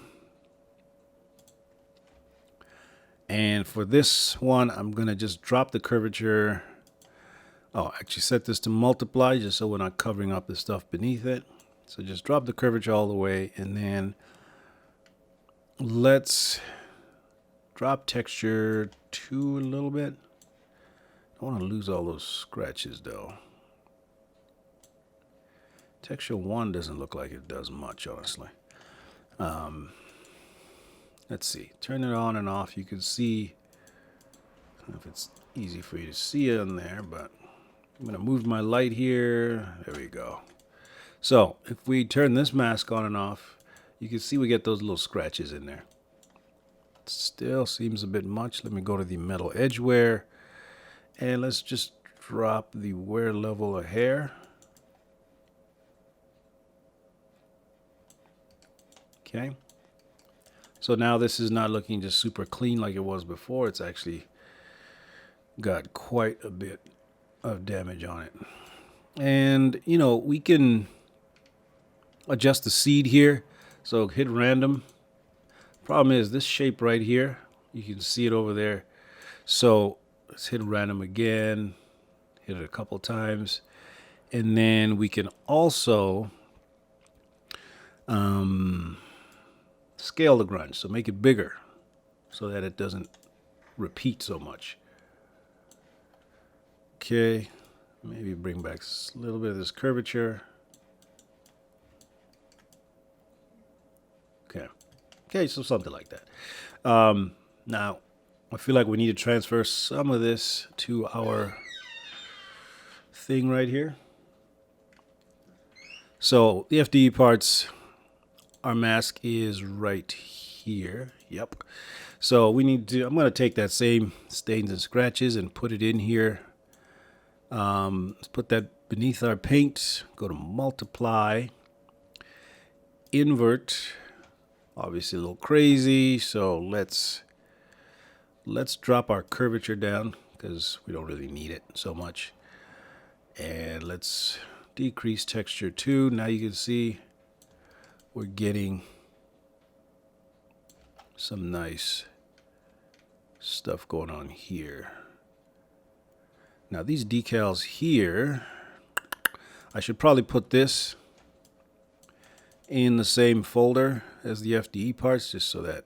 And for this one, I'm going to just drop the curvature. Oh, actually set this to multiply just so we're not covering up the stuff beneath it. So just drop the curvature all the way, and then let's drop texture 2 a little bit. Don't want to lose all those scratches though. Texture 1 doesn't look like it does much, honestly. Let's see. Turn it on and off. You can see, I don't know if it's easy for you to see it in there, but I'm going to move my light here. There we go. So if we turn this mask on and off, you can see we get those little scratches in there. It still seems a bit much. Let me go to the metal edgeware, and let's just drop the wear level a hair. Okay. So now this is not looking just super clean like it was before. It's actually got quite a bit of damage on it. And, you know, we can adjust the seed here. So hit random. Problem is this shape right here, you can see it over there. So let's hit random again, hit it a couple times. And then we can also scale the grunge, so make it bigger so that it doesn't repeat so much. Okay, maybe bring back a little bit of this curvature. Okay, so something like that. Now, I feel like we need to transfer some of this to our thing right here. So the FDE parts, our mask is right here. Yep. So we need to, I'm going to take that same stains and scratches and put it in here. Let's put that beneath our paint. Go to multiply, invert. Obviously a little crazy, so let's drop our curvature down because we don't really need it so much. And let's decrease texture 2. Now you can see we're getting some nice stuff going on here. Now these decals here, I should probably put this in the same folder as the FDE parts just so that,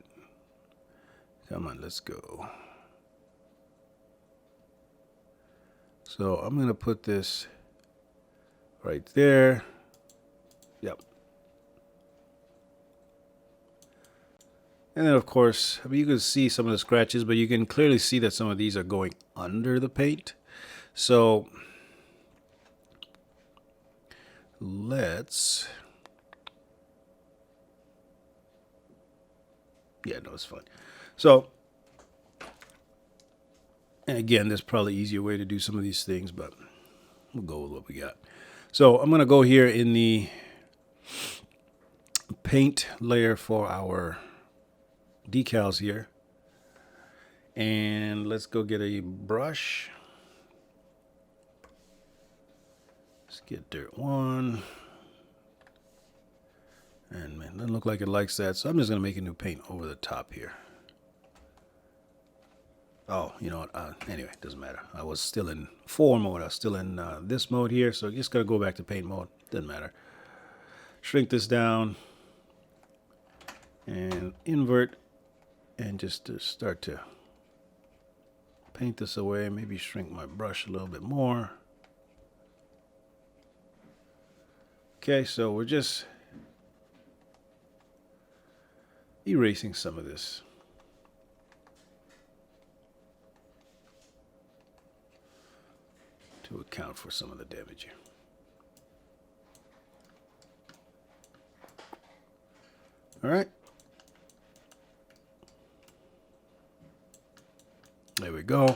come on, let's go. So I'm going to put this right there. Yep. And then of course, I mean, you can see some of the scratches, but you can clearly see that some of these are going under the paint. So let's, yeah, no, it's fine. So, and again, there's probably an easier way to do some of these things, but we'll go with what we got. So I'm going to go here in the paint layer for our decals here. And let's go get a brush. Let's get dirt 1. And man, doesn't look like it likes that. So I'm just going to make a new paint over the top here. Oh, you know what? Anyway, it doesn't matter. I was still in form mode. I was still in this mode here. So just got to go back to paint mode. Doesn't matter. Shrink this down. And invert. And just start to paint this away. Maybe shrink my brush a little bit more. Okay, so we're just erasing some of this. To account for some of the damage here. All right. There we go.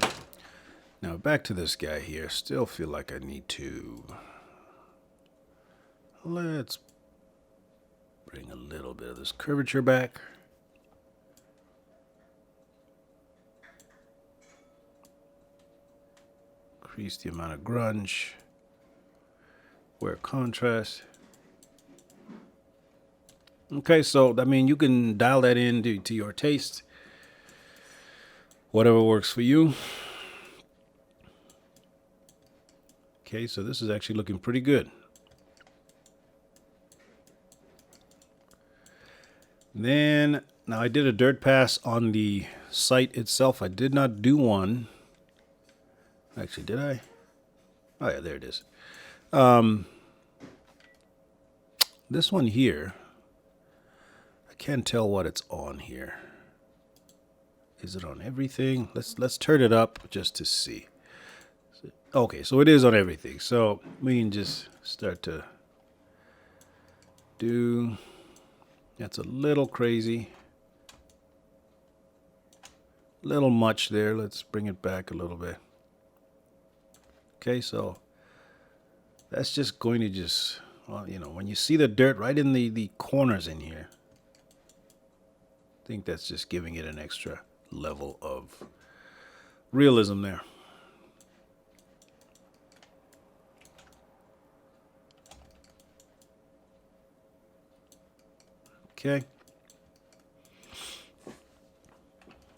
Now back to this guy here. Still feel like I need to... Let's bring a little bit of this curvature back. Increase the amount of grunge. Wear contrast. Okay, so I mean you can dial that in to your taste. Whatever works for you. Okay, so this is actually looking pretty good. Then, now I did a dirt pass on the site itself. I did not do one. Actually, did I? Oh yeah, there it is. This one here, I can't tell what it's on here. Is it on everything? Let's turn it up just to see. Okay, so it is on everything. So we can just start to do. That's a little crazy. Little much there. Let's bring it back a little bit. Okay, so that's just going to just, well, you know, when you see the dirt right in the corners in here, I think that's just giving it an extra level of realism there. Okay.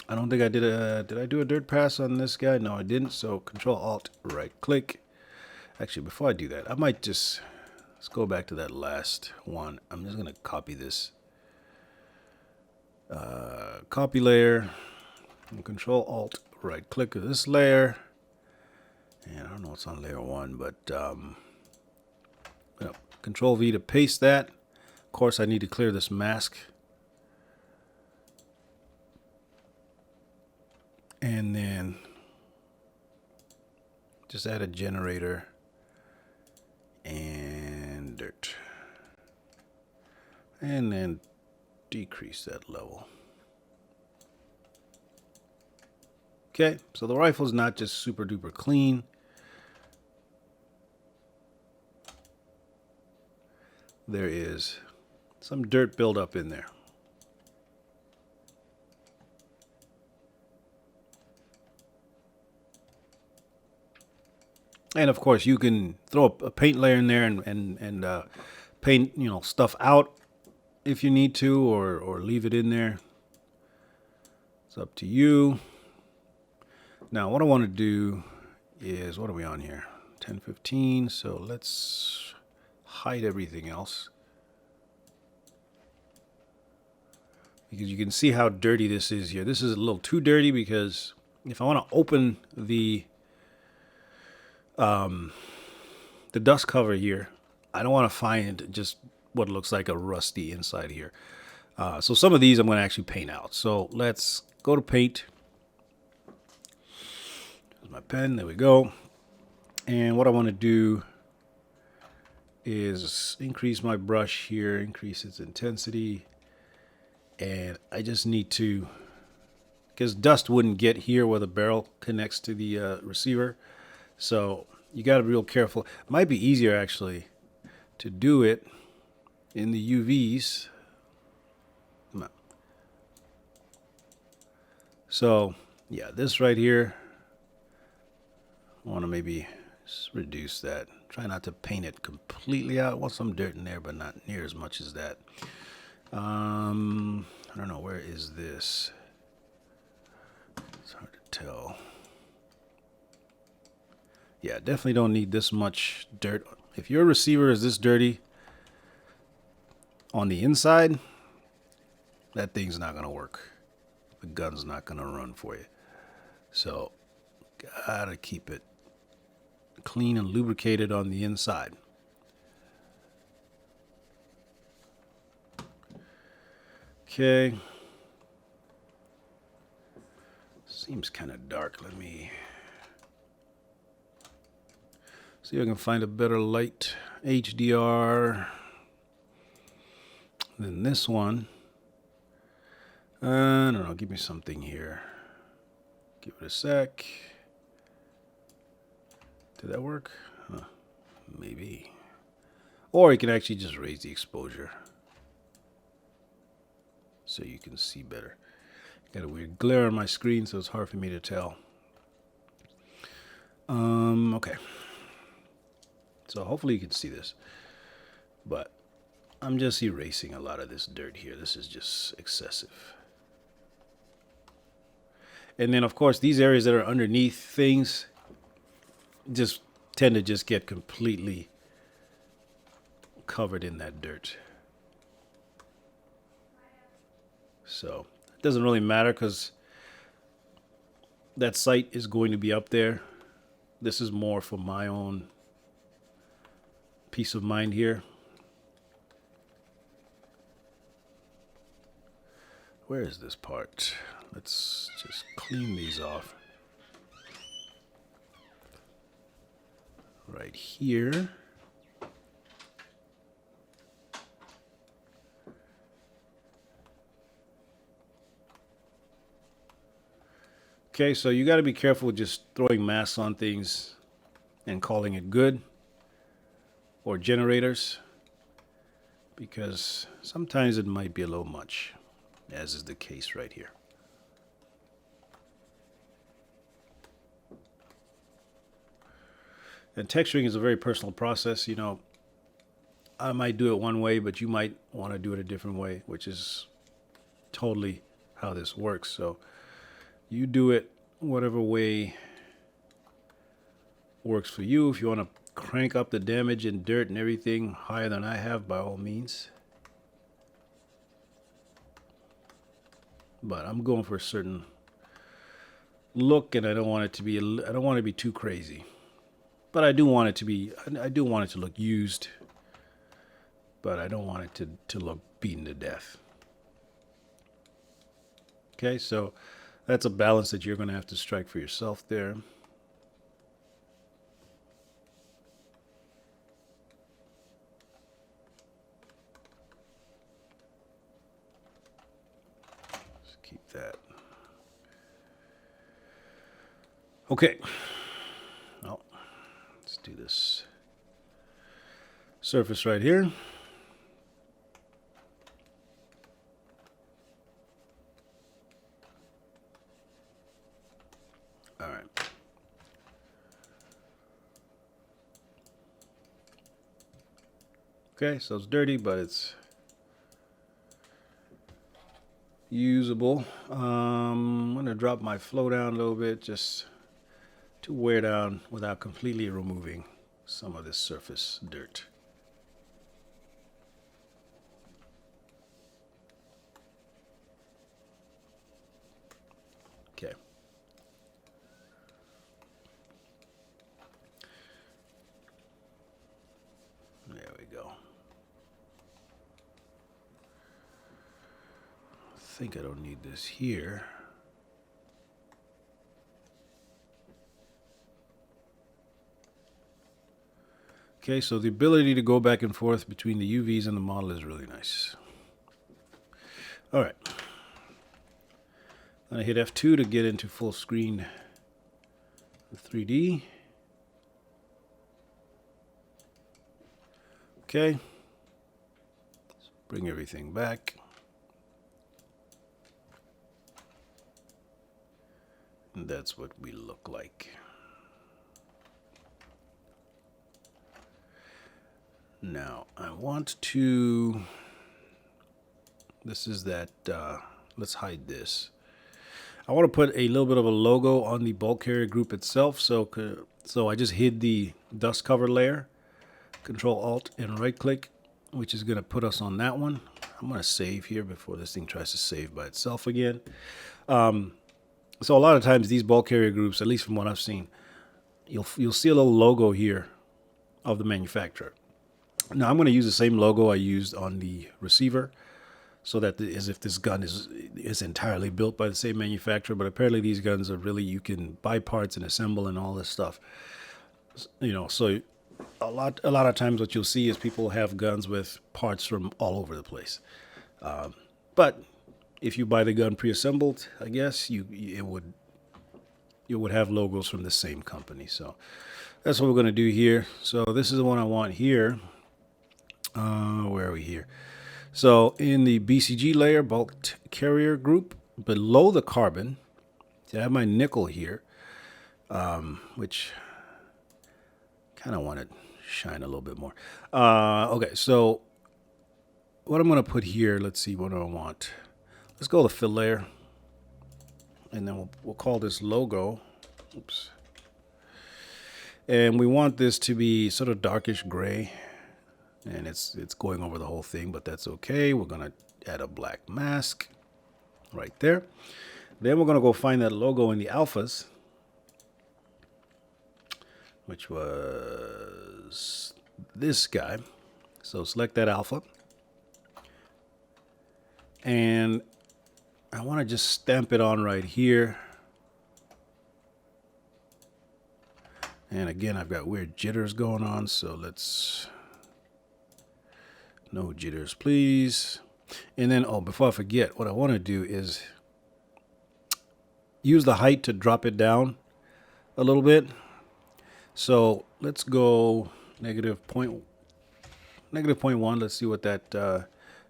I don't think I did I do a dirt pass on this guy? No, I didn't. So Control Alt right click. Actually, before I do that, I might just, let's go back to that last one. I'm just going to copy this. Copy layer. And Control Alt right click this layer. And I don't know what's on layer 1, but Control V to paste that. Of course, I need to clear this mask. And then just add a generator and dirt. And then decrease that level. Okay, so the rifle's not just super duper clean. There is some dirt buildup in there. And of course, you can throw a paint layer in there and paint, you know, stuff out if you need to, or leave it in there. It's up to you. Now, what I want to do is, what are we on here? 10:15. So let's hide everything else, because you can see how dirty this is here. This is a little too dirty, because if I want to open the dust cover here, I don't want to find just what looks like a rusty inside here. So some of these I'm going to actually paint out. So let's go to paint. There's my pen. There we go. And what I want to do is increase my brush here, increase its intensity. And I just need to, because dust wouldn't get here where the barrel connects to the receiver. So you got to be real careful. It might be easier actually to do it in the UVs. No. So yeah, this right here, I want to maybe just reduce that. Try not to paint it completely out. I want some dirt in there, but not near as much as that. I don't know, where is this? It's hard to tell. Yeah, definitely don't need this much dirt. If your receiver is this dirty on the inside, that thing's not going to work. The gun's not going to run for you. So, gotta keep it clean and lubricated on the inside. Okay. Seems kind of dark. Let me see if I can find a better light HDR than this one. I don't know. Give me something here. Give it a sec. Did that work? Huh. Maybe. Or you can actually just raise the exposure so you can see better. Got a weird glare on my screen, so it's hard for me to tell. Okay. So hopefully you can see this. But I'm just erasing a lot of this dirt here. This is just excessive. And then, of course, these areas that are underneath things just tend to just get completely covered in that dirt. So it doesn't really matter because that site is going to be up there. This is more for my own peace of mind here. Where is this part? Let's just clean these off. Right here. Okay, so you got to be careful with just throwing masks on things and calling it good or generators, because sometimes it might be a little much, as is the case right here. And texturing is a very personal process. You know, I might do it one way, but you might want to do it a different way, which is totally how this works. So you do it whatever way works for you. If you want to crank up the damage and dirt and everything higher than I have, by all means. But I'm going for a certain look, and I don't want it to be. I don't want it to be too crazy. But I do want it to be. I do want it to look used. But I don't want it to look beaten to death. Okay, so that's a balance that you're going to have to strike for yourself there. Just keep that. Okay. Well, let's do this surface right here. All right. Okay, so it's dirty, but it's usable. I'm going to drop my flow down a little bit just to wear down without completely removing some of this surface dirt. Okay. There we go. I think I don't need this here. Okay, so the ability to go back and forth between the UVs and the model is really nice. All right. I hit F2 to get into full screen 3D. Okay. Let's bring everything back. And that's what we look like. Now, I want to... This is that... let's hide this. I want to put a little bit of a logo on the bulk carrier group itself. So I just hid the dust cover layer. Control Alt and right click, which is going to put us on that one. I'm going to save here before this thing tries to save by itself again. So a lot of times these bulk carrier groups, at least from what I've seen, you'll see a little logo here of the manufacturer. Now I'm going to use the same logo I used on the receiver, so that as if this gun is entirely built by the same manufacturer. But apparently these guns are really, you can buy parts and assemble and all this stuff. You know, so a lot of times what you'll see is people have guns with parts from all over the place. But if you buy the gun pre-assembled, I guess it would have logos from the same company. So that's what we're going to do here. So this is the one I want here. Where are we here? So in the BCG layer, bulk carrier group, below the carbon, I have my nickel here, which kind of want to shine a little bit more. Okay, so what I'm going to put here, let's see, what do I want? Let's go to fill layer, and then we'll call this logo. Oops. And we want this to be sort of darkish gray. And it's going over the whole thing, but that's okay. We're going to add a black mask right there. Then we're going to go find that logo in the alphas, which was this guy. So select that alpha. And I want to just stamp it on right here. And again, I've got weird jitters going on, so let's... No jitters, please. And then, oh, before I forget, what I want to do is use the height to drop it down a little bit. So let's go -0.1. Let's see what that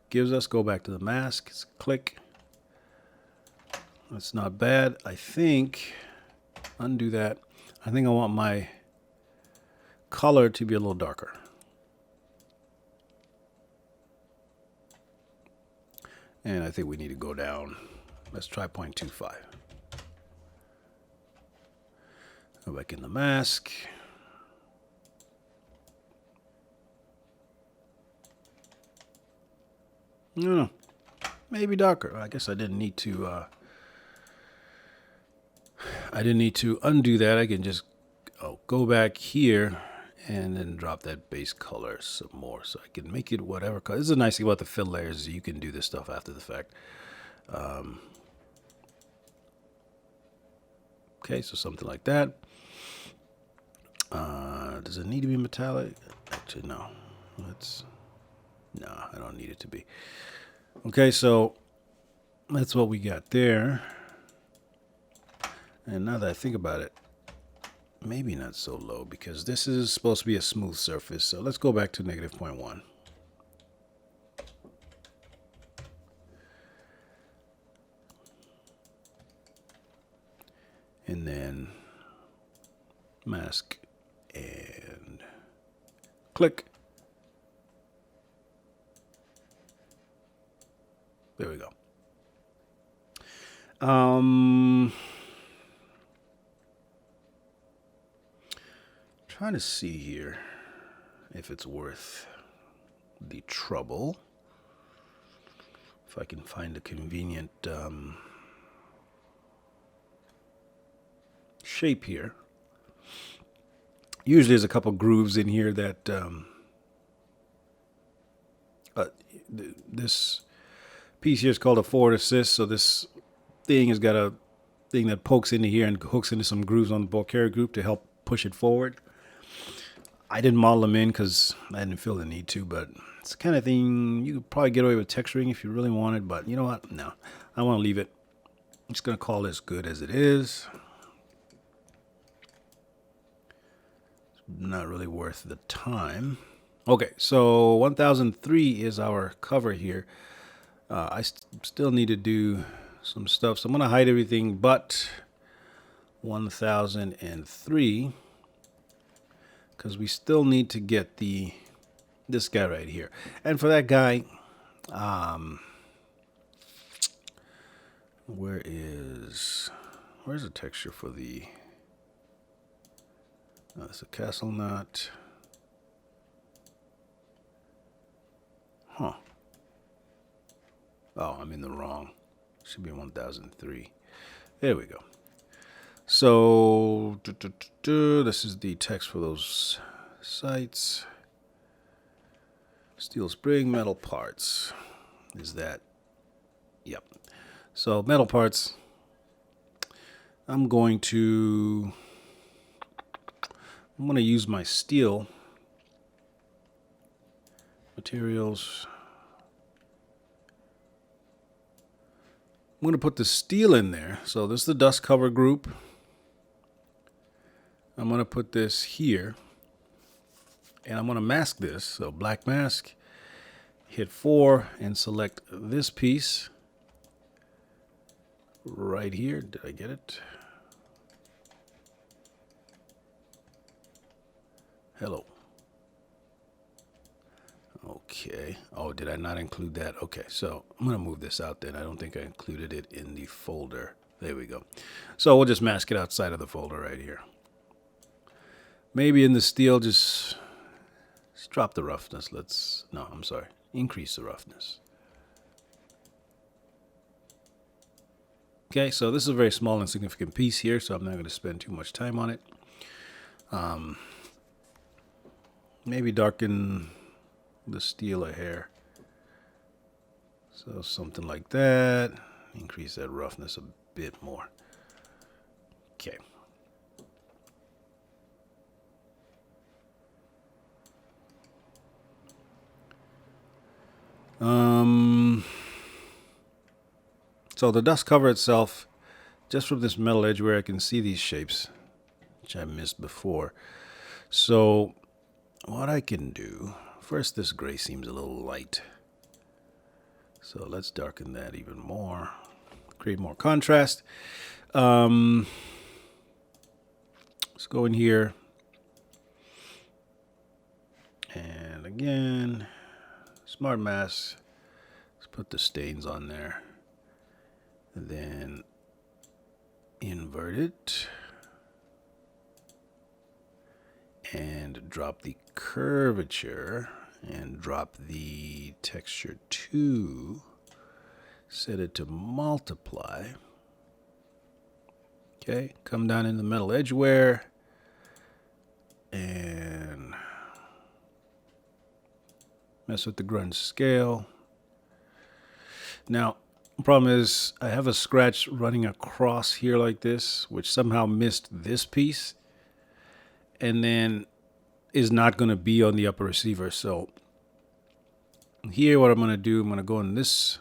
gives us. Go back to the mask. Click. That's not bad. I think, undo that. I think I want my color to be a little darker. And I think we need to go down. Let's try 0.25. Go back in the mask. No, maybe darker. I guess I didn't need to. I didn't need to undo that. I can just go back here and then drop that base color some more, so I can make it whatever color. This is a nice thing about the fill layers. You can do this stuff after the fact. Okay, so something like that. Does it need to be metallic? Actually, no. No, I don't need it to be. Okay, so that's what we got there. And now that I think about it, maybe not so low, because this is supposed to be a smooth surface. So let's go back to -0.1. And then mask and click. There we go. Trying to see here if it's worth the trouble. If I can find a convenient shape here. Usually there's a couple grooves in here that this piece here is called a forward assist. So this thing has got a thing that pokes into here and hooks into some grooves on the bulk carrier group to help push it forward. I didn't model them in because I didn't feel the need to, but it's the kind of thing you could probably get away with texturing if you really wanted, but you know what? No, I want to leave it. I'm just going to call this good as it is. It's not really worth the time. Okay, so 1003 is our cover here. I still need to do some stuff, so I'm going to hide everything but 1003 because we still need to get this guy right here. And for that guy, where's the texture for the... that's a castle knot. Huh. Oh, I'm in the wrong. Should be 1003. There we go. So, this is the text for those sites. Steel spring, metal parts. Is that? Yep. So, metal parts. I'm going to use my steel materials. I'm going to put the steel in there. So this is the dust cover group. I'm going to put this here. And I'm going to mask this. So black mask. Hit 4 and select this piece. Right here. Did I get it? Hello. Okay. Oh, did I not include that? Okay, so I'm going to move this out then. I don't think I included it in the folder. There we go. So we'll just mask it outside of the folder right here. Maybe in the steel, just drop the roughness. No, I'm sorry. Increase the roughness. Okay, so this is a very small and significant piece here, so I'm not going to spend too much time on it. Maybe darken the steel a hair. So something like that. Increase that roughness a bit more. Okay. So the dust cover itself, just from this metal edge where I can see these shapes, which I missed before. So what I can do, first this gray seems a little light. So let's darken that even more, create more contrast. Let's go in here. And again, smart mask. Let's put the stains on there. And then invert it. And drop the curvature. And drop the texture 2. Set it to multiply. Okay, come down in the metal edge wear. And mess with the grunge scale. Now, the problem is I have a scratch running across here like this, which somehow missed this piece. And then is not going to be on the upper receiver. So here what I'm going to do, I'm going to go in this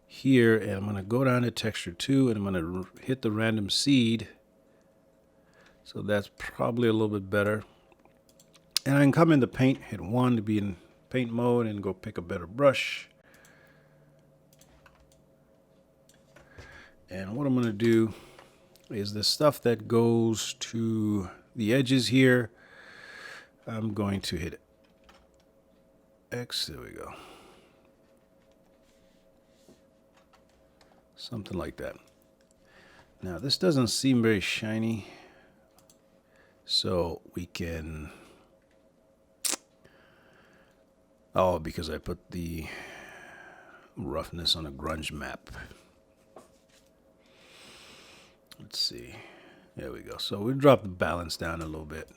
here and I'm going to go down to texture 2 and I'm going to hit the random seed. So that's probably a little bit better. And I can come into paint, hit 1 to be in paint mode and go pick a better brush. And what I'm going to do is the stuff that goes to the edges here, I'm going to hit X. There we go. Something like that. Now this doesn't seem very shiny, so we can... Oh, because I put the roughness on a grunge map. Let's see. There we go. So we drop the balance down a little bit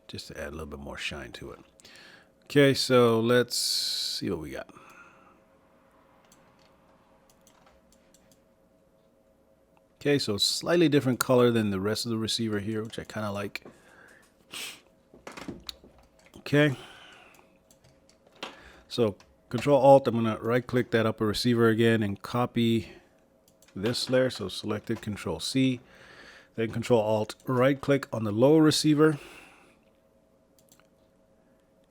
just to add a little bit more shine to it. Okay, so let's see what we got. Okay, so slightly different color than the rest of the receiver here, which I kind of like. Okay. So Control Alt, I'm going to right click that upper receiver again and copy this layer. So selected, Control C, then Control Alt, right click on the lower receiver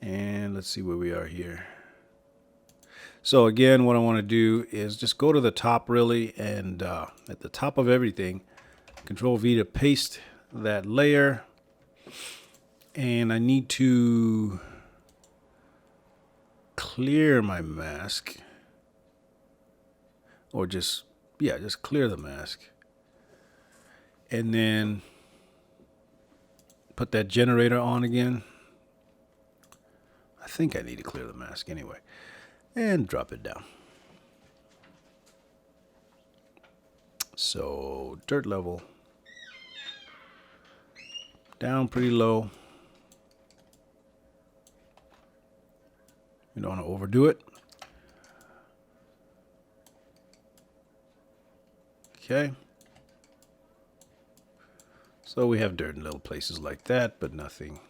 And let's see where we are here. So again, what I want to do is just go to the top really, and at the top of everything, Control V to paste that layer. And I need to clear my mask, or just clear the mask, and then put that generator on again. I think I need to clear the mask anyway, and drop it down. So dirt level down pretty low. You don't want to overdo it. Okay. So we have dirt in little places like that, but nothing.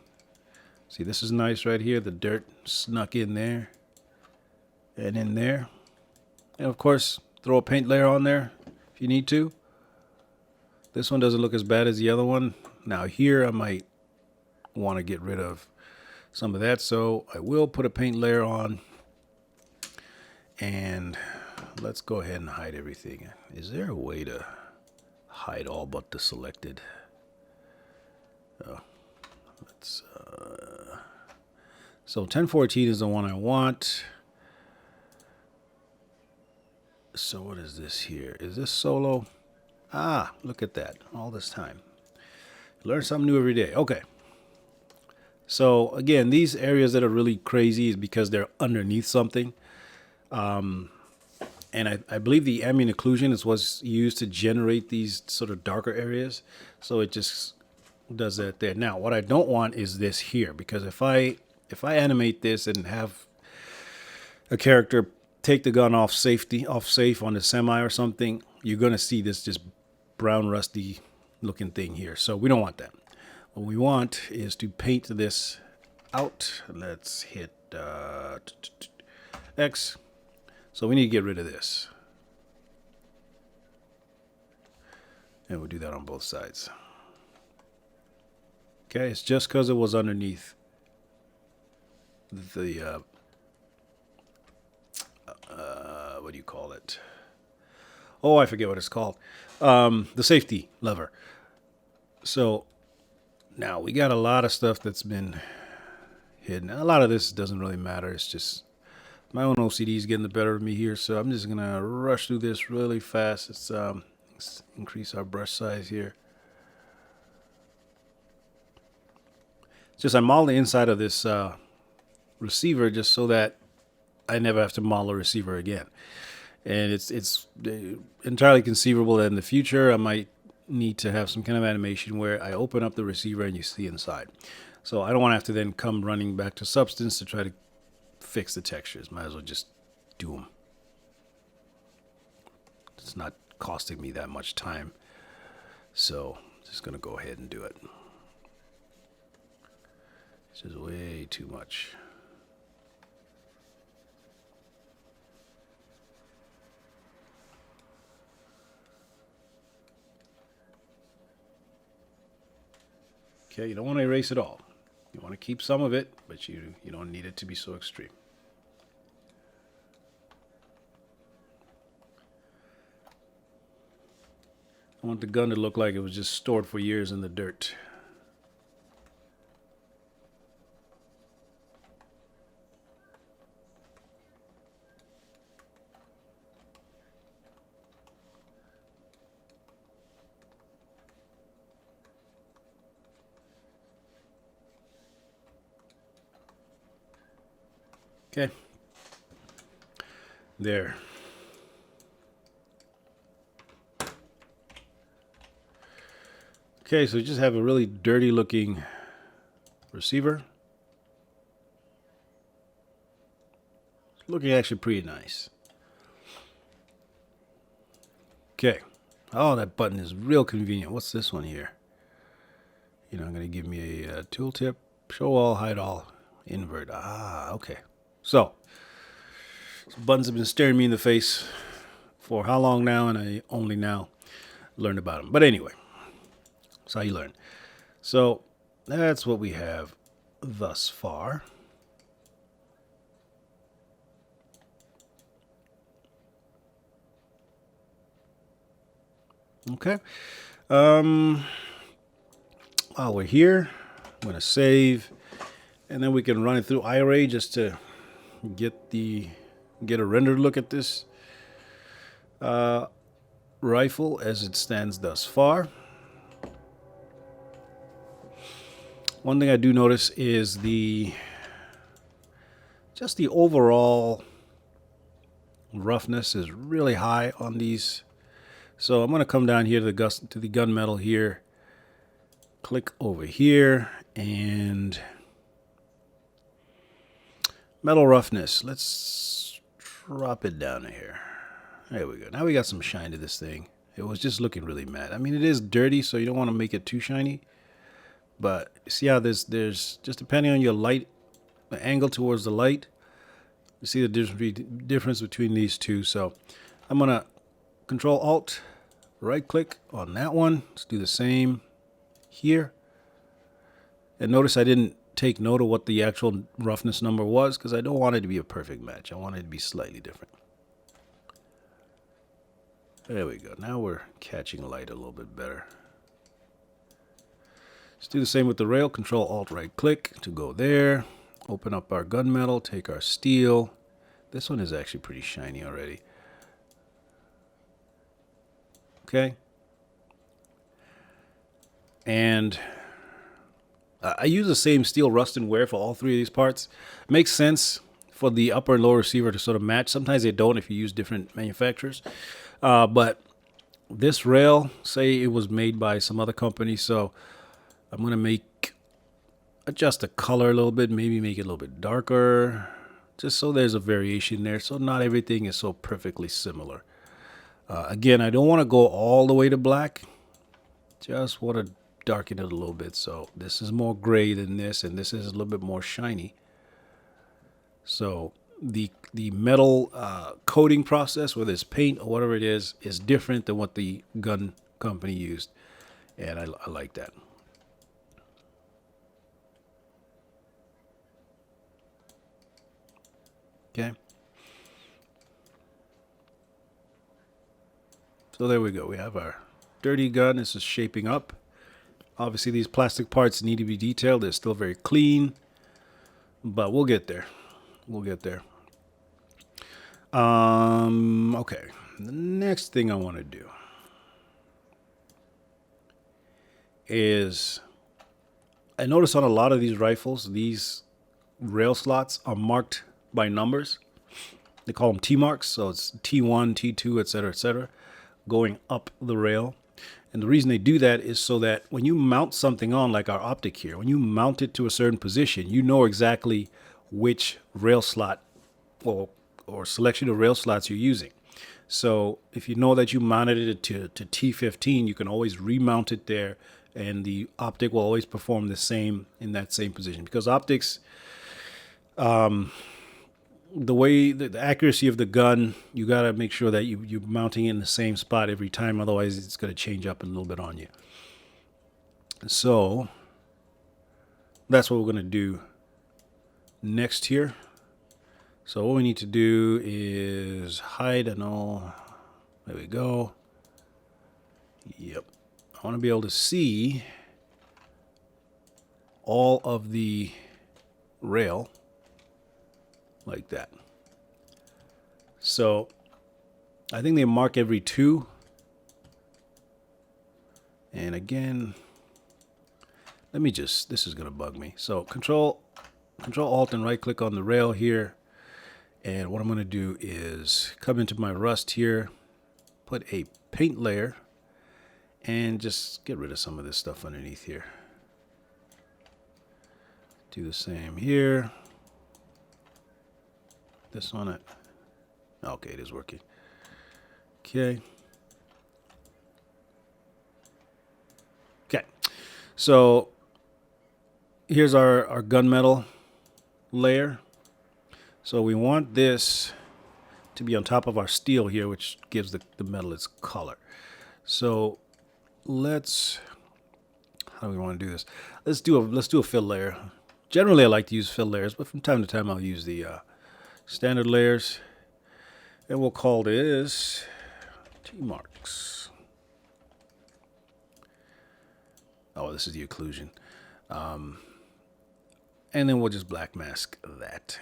See, this is nice right here. The dirt snuck in there and in there. And of course, throw a paint layer on there if you need to. This one doesn't look as bad as the other one. Now here I might want to get rid of some of that, so I will put a paint layer on, and let's go ahead and hide everything. Is there a way to hide all but the selected? Let's so 1014 is the one I want. So what is this here? Is this solo? Ah, look at that. All this time. Learn something new every day. Okay. So again, these areas that are really crazy is because they're underneath something. And I believe the ambient occlusion is what's used to generate these sort of darker areas. So it just does that there. Now, what I don't want is this here, because if I animate this and have a character take the gun off safe on the semi or something, you're going to see this just brown rusty looking thing here. So we don't want that. What we want is to paint this out. Let's hit X. So we need to get rid of this. And we'll do that on both sides. Okay, it's just because it was underneath the, what do you call it? Oh, I forget what it's called. The safety lever. So now we got a lot of stuff that's been hidden. A lot of this doesn't really matter. It's just my own OCD is getting the better of me here. So I'm just going to rush through this really fast. Let's increase our brush size here. It's just I model the inside of this receiver just so that I never have to model a receiver again. And it's entirely conceivable that in the future I might need to have some kind of animation where I open up the receiver and you see inside. So I don't want to have to then come running back to Substance to try to fix the textures. Might as well just do them. It's not costing me that much time. So I'm just going to go ahead and do it. It's just way too much. Okay, you don't want to erase it all. You want to keep some of it, but you don't need it to be so extreme. I want the gun to look like it was just stored for years in the dirt. Okay. There. Okay, so we just have a really dirty looking receiver. It's looking actually pretty nice. Okay. Oh, that button is real convenient. What's this one here? You know, I'm going to give me a tooltip. Show all, hide all, invert. Ah, okay. So buttons have been staring me in the face for how long now, and I only now learned about them. But anyway, that's how you learn. So that's what we have thus far. Okay. While we're here, I'm going to save, and then we can run it through IRA just to get a rendered look at this rifle as it stands thus far. One thing I do notice is just the overall roughness is really high on these. So I'm going to come down here to the gunmetal here, click over here, and metal roughness. Let's drop it down here. There we go. Now we got some shine to this thing. It was just looking really matte. I mean, it is dirty, so you don't want to make it too shiny. But see how there's just depending on your light, the angle towards the light, you see the difference between these two. So I'm going to Control Alt, right click on that one. Let's do the same here. And notice I didn't take note of what the actual roughness number was because I don't want it to be a perfect match. I want it to be slightly different. There we go. Now we're catching light a little bit better. Let's do the same with the rail. Control Alt right click to go there. Open up our gunmetal, take our steel. This one is actually pretty shiny already. Okay. And I use the same steel rust and wear for all three of these parts. It makes sense for the upper and lower receiver to sort of match. Sometimes they don't if you use different manufacturers. But this rail, say it was made by some other company, so I'm going to adjust the color a little bit, maybe make it a little bit darker, just so there's a variation there, so not everything is so perfectly similar. Again, I don't want to go all the way to black, just want to darken it a little bit. So this is more gray than this, and this is a little bit more shiny. So the metal coating process, whether it's paint or whatever it is different than what the gun company used, and I like that. Okay. So there we go. We have our dirty gun. This is shaping up. Obviously, these plastic parts need to be detailed. They're still very clean, but we'll get there. We'll get there. Okay. The next thing I want to do is I notice on a lot of these rifles, these rail slots are marked by numbers. They call them T marks, so it's T1, T2, etc., going up the rail. And the reason they do that is so that when you mount something on, like our optic here, when you mount it to a certain position, you know exactly which rail slot or selection of rail slots you're using. So if you know that you mounted it to T15, you can always remount it there, and the optic will always perform the same in that same position. Because optics, the way the accuracy of the gun, you got to make sure that you're mounting it in the same spot every time. Otherwise, it's going to change up a little bit on you. So that's what we're going to do next here. So what we need to do is hide and all. There we go. Yep. I want to be able to see all of the rail like that. So I think they mark every 2. And again, this is going to bug me. So Control Alt and right click on the rail here. And what I'm going to do is come into my rust here, put a paint layer, and just get rid of some of this stuff underneath here. Do the same here. This on it. Okay, it is working. Okay. Okay. So here's our gunmetal layer. So we want this to be on top of our steel here, which gives the metal its color. So how do we want to do this? Let's do a fill layer. Generally, I like to use fill layers, but from time to time I'll use the standard layers, and we'll call this T marks. Oh, this is the occlusion. And then we'll just black mask that.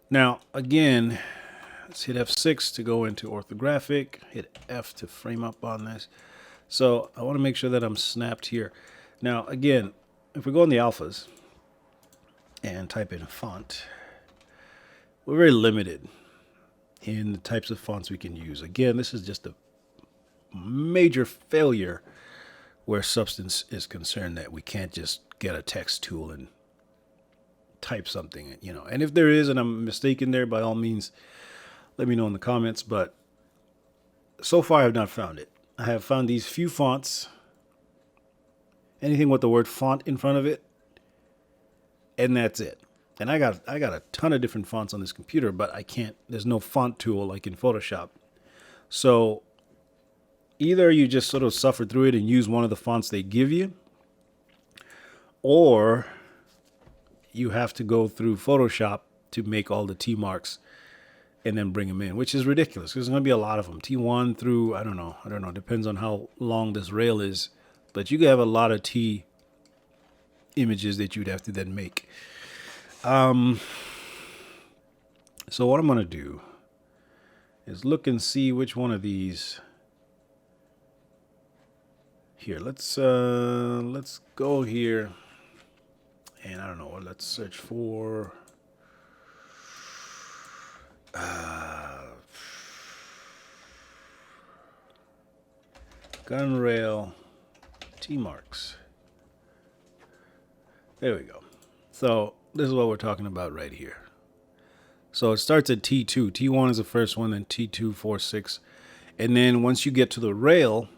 Now, again, let's hit F6 to go into orthographic, hit F to frame up on this. So I want to make sure that I'm snapped here. Now, again, if we go in the alphas and type in font, we're very limited in the types of fonts we can use. Again, this is just a major failure where Substance is concerned, that we can't just get a text tool and type something, you know. And if there is, and I'm mistaken there, by all means, let me know in the comments. But so far, I've not found it. I have found these few fonts, anything with the word font in front of it, and that's it. And I got a ton of different fonts on this computer, but I can't. There's no font tool like in Photoshop. So either you just sort of suffer through it and use one of the fonts they give you, or you have to go through Photoshop to make all the T marks and then bring them in, which is ridiculous because there's going to be a lot of them. T1 through, I don't know, depends on how long this rail is, but you can have a lot of T images that you'd have to then make. So what I'm going to do is look and see which one of these. Here, let's go here, and I don't know. Let's search for gun rail T marks. There we go. So this is what we're talking about right here. So it starts at T2. T1 is the first one, then T2, 4, 6, and then once you get to the rail,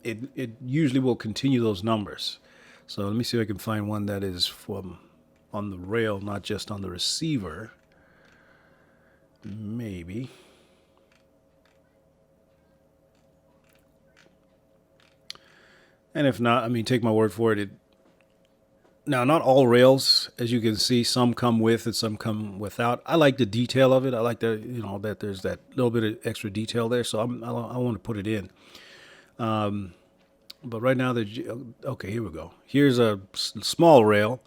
it usually will continue those numbers. So let me see if I can find one that is from on the rail, not just on the receiver. Maybe. And if not, I mean, take my word for it. Now, not all rails, as you can see, some come with and some come without. I like the detail of it. I like that, you know, that there's that little bit of extra detail there. So I want to put it in. But right now, okay, here we go. Here's a small rail,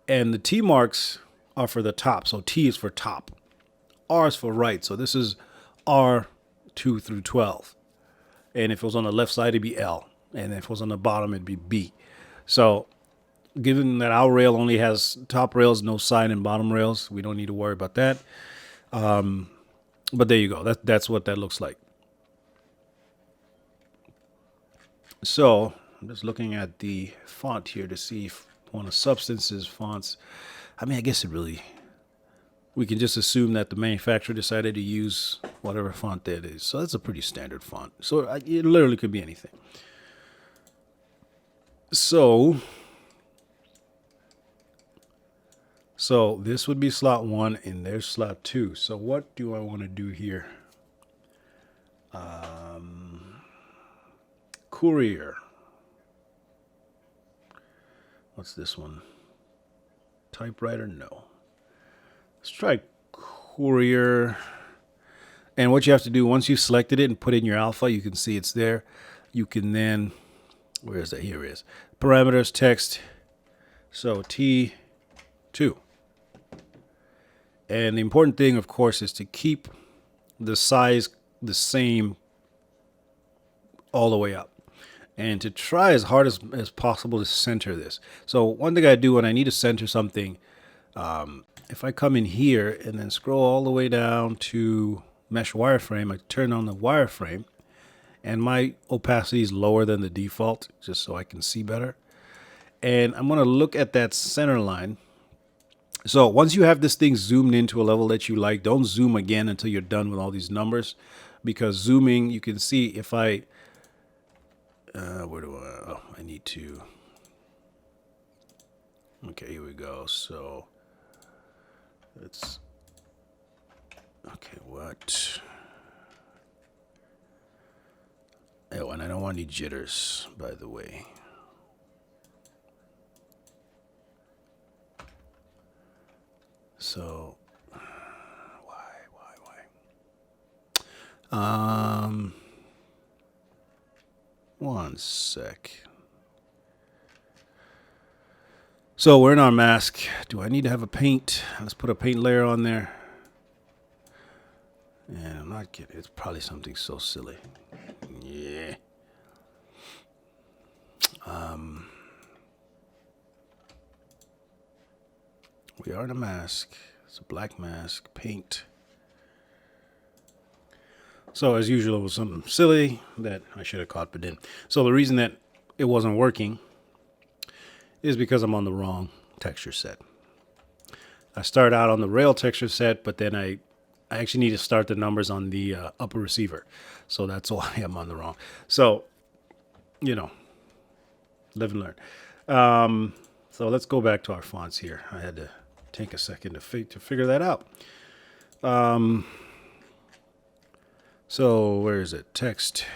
and the T marks are for the top. So T is for top, R is for right. So this is R2 through 12. And if it was on the left side, it'd be L. And if it was on the bottom, it'd be B. So given that our rail only has top rails, no side and bottom rails, we don't need to worry about that. But there you go. That's what that looks like. So I'm just looking at the font here to see if one of Substance's fonts. I mean, I guess we can just assume that the manufacturer decided to use whatever font that is. So that's a pretty standard font. So it literally could be anything. So this would be slot 1, and there's slot 2. So what do I want to do here? Courier. What's this one? Typewriter? No. Let's try Courier. And what you have to do, once you've selected it and put it in your alpha, you can see it's there. You can then, where is that? Here it is. Parameters, text. So T2. And the important thing, of course, is to keep the size the same all the way up. And to try as hard as possible to center this. So one thing I do when I need to center something, if I come in here and then scroll all the way down to mesh wireframe, I turn on the wireframe, and my opacity is lower than the default, just so I can see better. And I'm going to look at that center line. So once you have this thing zoomed into a level that you like, don't zoom again until you're done with all these numbers, because zooming, you can see if I, I need to, okay, here we go. So let's, okay, what? Oh, and I don't want any jitters, by the way. So, why? One sec. So we're in our mask. Do I need to have a paint? Let's put a paint layer on there. And I'm not kidding. It's probably something so silly. Yeah. We are in a mask. It's a black mask. Paint. So as usual, it was something silly that I should have caught but didn't. So the reason that it wasn't working is because I'm on the wrong texture set. I start out on the rail texture set, but then I actually need to start the numbers on the upper receiver. So that's why I'm on the wrong. So, you know, live and learn. So let's go back to our fonts here. I had to take a second to figure that out. So where is it? Text.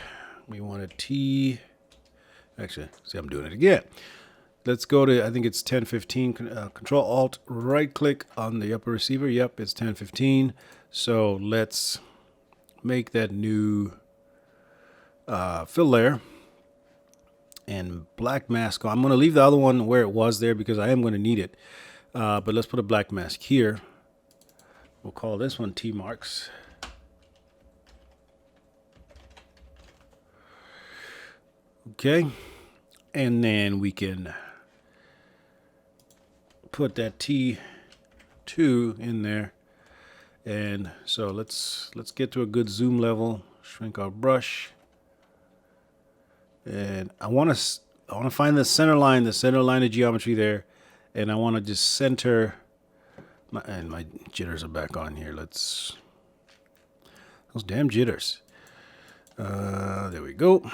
We want a T. Actually, see, I'm doing it again. Let's go to, I think it's 1015. Control Alt, right click on the upper receiver. Yep, it's 1015. So let's make that new fill layer and black mask on. I'm going to leave the other one where it was there because I am going to need it. But let's put a black mask here. We'll call this one T marks. Okay. And then we can put that T2 in there. And so let's get to a good zoom level, shrink our brush. And I want to find the center line of geometry there, and I want to just center my jitters are back on here. Those damn jitters. There we go.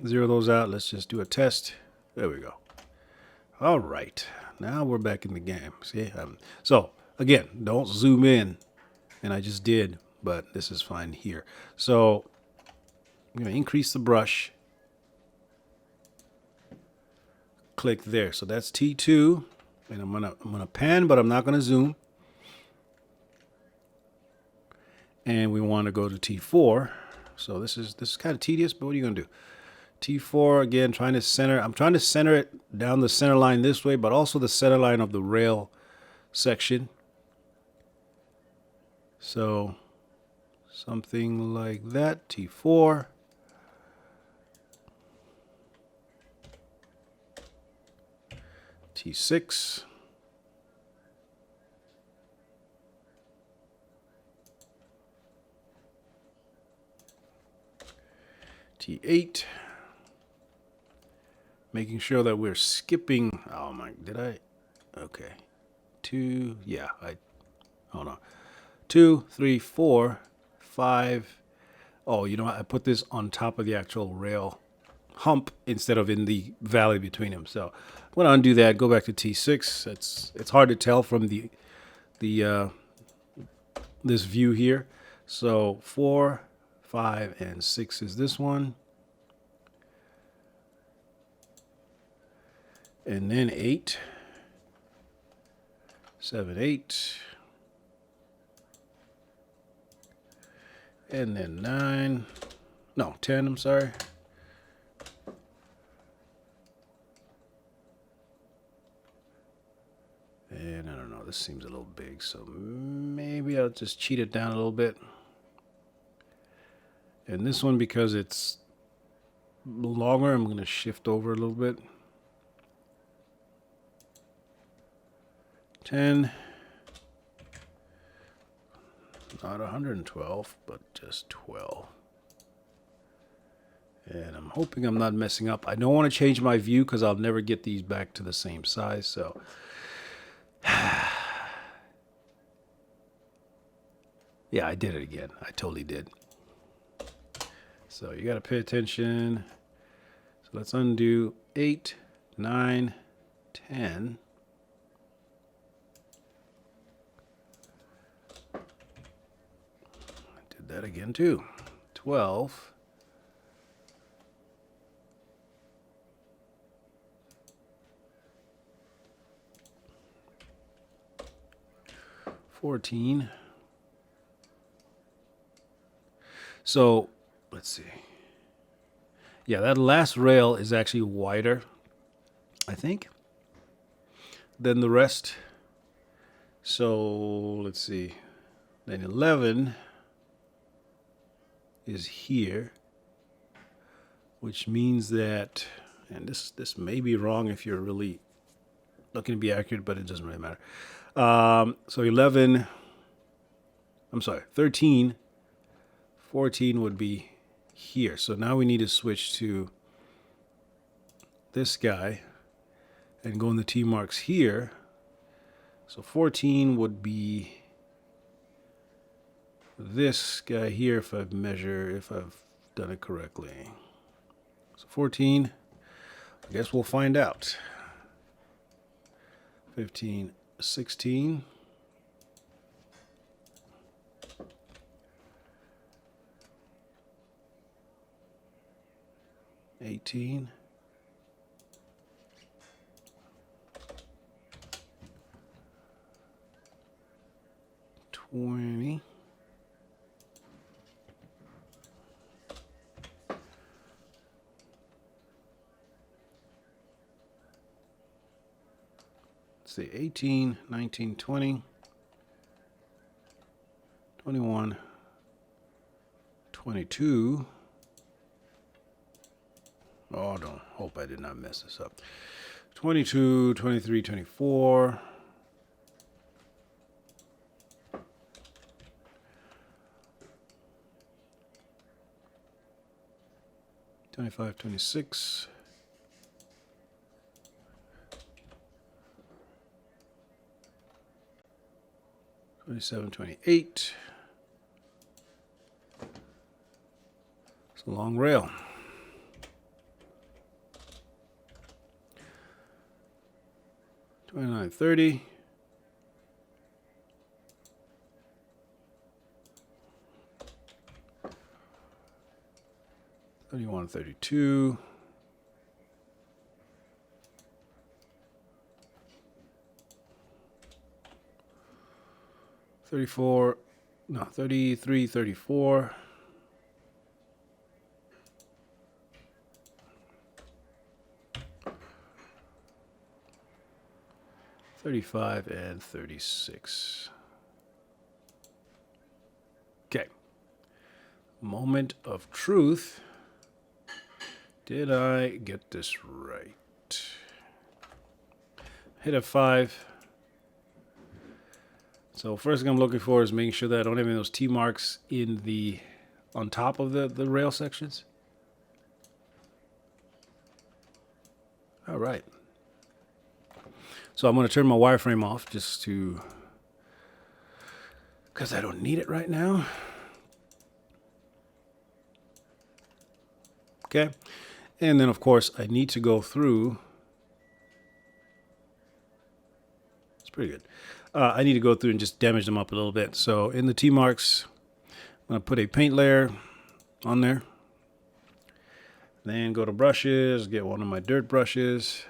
Zero those out. Let's just do a test. There we go. All right. Now we're back in the game. See? So again, don't zoom in. And I just did, but this is fine here. So I'm going to increase the brush. Click there. So that's T2. And I'm gonna pan, but I'm not gonna zoom. And we want to go to T4. So this is kind of tedious, but what are you gonna do? T4 again, trying to center. I'm trying to center it down the center line this way, but also the center line of the rail section. So something like that. T4. T6. T8. Making sure that we're skipping. Oh my, did I? Okay. 2, yeah, hold on. 2, 3, 4, 5. Oh, you know what? I put this on top of the actual rail hump instead of in the valley between them. So I'm going to undo that, go back to T6. It's hard to tell from the this view here. So 4, 5, and 6 is this one. And then 8, 7, 8. And then 9. No, 10, I'm sorry. And I don't know, this seems a little big, so maybe I'll just cheat it down a little bit. And this one, because it's longer, I'm going to shift over a little bit. 10. Not 112, but just 12. And I'm hoping I'm not messing up. I don't want to change my view because I'll never get these back to the same size. So yeah, I did it again. I totally did. So you got to pay attention. So let's undo 8, 9, 10. That again too. 12. 14. So let's see. Yeah, that last rail is actually wider, I think, than the rest. So let's see. Then 11 is here, which means that, and this may be wrong if you're really looking to be accurate, but it doesn't really matter. So 11, I'm sorry, 13, 14 would be here. So now we need to switch to this guy and go in the T marks here. So 14 would be this guy here if I've done it correctly. So 14, I guess we'll find out. 15, 16. 18. 20. 18, 19, 20, 21, 22. Oh, don't hope I did not mess this up. 22, 23, 24. 25, 26. 27, 28. It's a long rail. 29, 30. 31, 32. 34, no, 33, 34. 35 and 36. Okay. Moment of truth. Did I get this right? Hit a 5. So first thing I'm looking for is making sure that I don't have any of those T marks on top of the rail sections. All right. So I'm going to turn my wireframe off just because I don't need it right now. Okay. And then of course I need to go through. It's pretty good. I need to go through and just damage them up a little bit. So in the T marks, I'm going to put a paint layer on there. Then go to brushes, get one of my dirt brushes.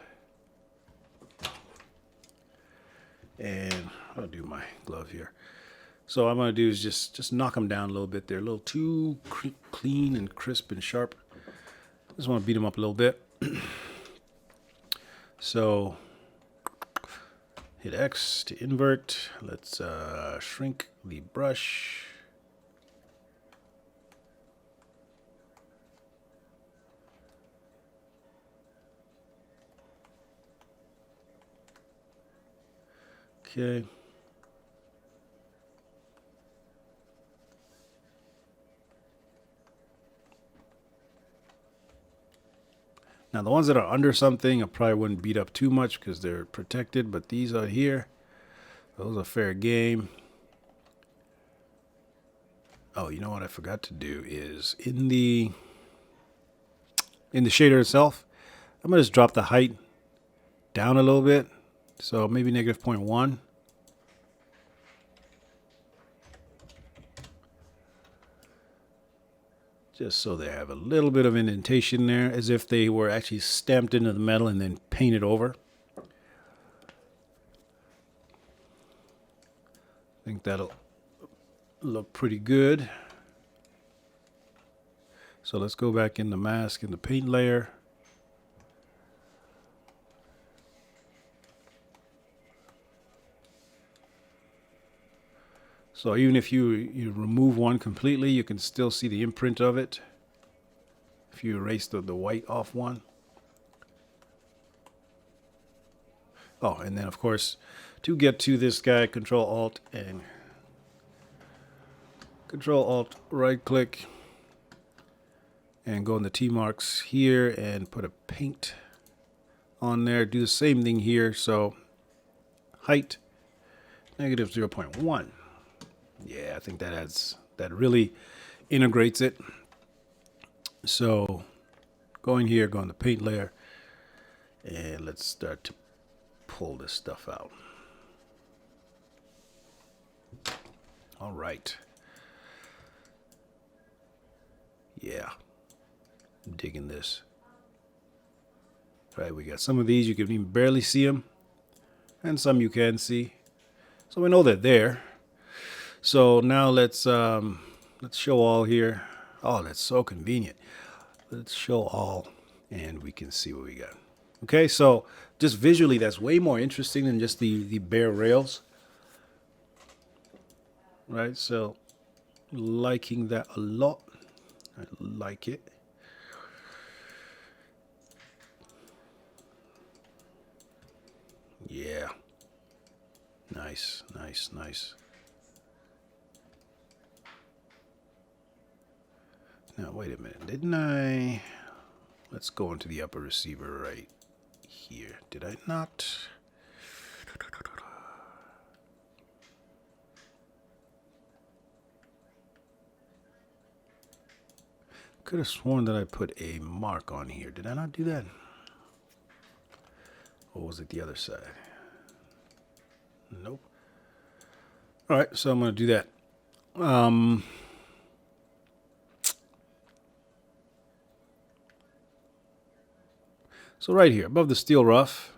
And I'll do my glove here. So what I'm going to do is just knock them down a little bit. They're a little too clean and crisp and sharp. Just want to beat them up a little bit. So hit X to invert. Let's shrink the brush. Okay. Now the ones that are under something I probably wouldn't beat up too much because they're protected, but these out here, those are fair game. Oh, you know what I forgot to do is in the shader itself, I'm gonna just drop the height down a little bit. So maybe negative 0.1. Just so they have a little bit of indentation there, as if they were actually stamped into the metal and then painted over. I think that'll look pretty good. So let's go back in the mask in the paint layer. So even if you remove one completely, you can still see the imprint of it. If you erase the white off one. Oh, and then of course, to get to this guy, Control Alt right click and go in the T marks here and put a paint on there. Do the same thing here. So height negative 0.1. Yeah, I think that really integrates it. So go in here, go in the paint layer, and let's start to pull this stuff out. All right. Yeah, I'm digging this. All right, we got some of these you can even barely see them, and some you can see. So we know they're there. So now let's show all here. Oh, that's so convenient. Let's show all, and we can see what we got. Okay, so just visually, that's way more interesting than just the bare rails. Right, so liking that a lot. I like it. Yeah. Nice, nice, nice. Now, wait a minute. Didn't I? Let's go into the upper receiver right here. Did I not? Could have sworn that I put a mark on here. Did I not do that? Or was it the other side? Nope. All right, so I'm going to do that. So right here, above the steel rough,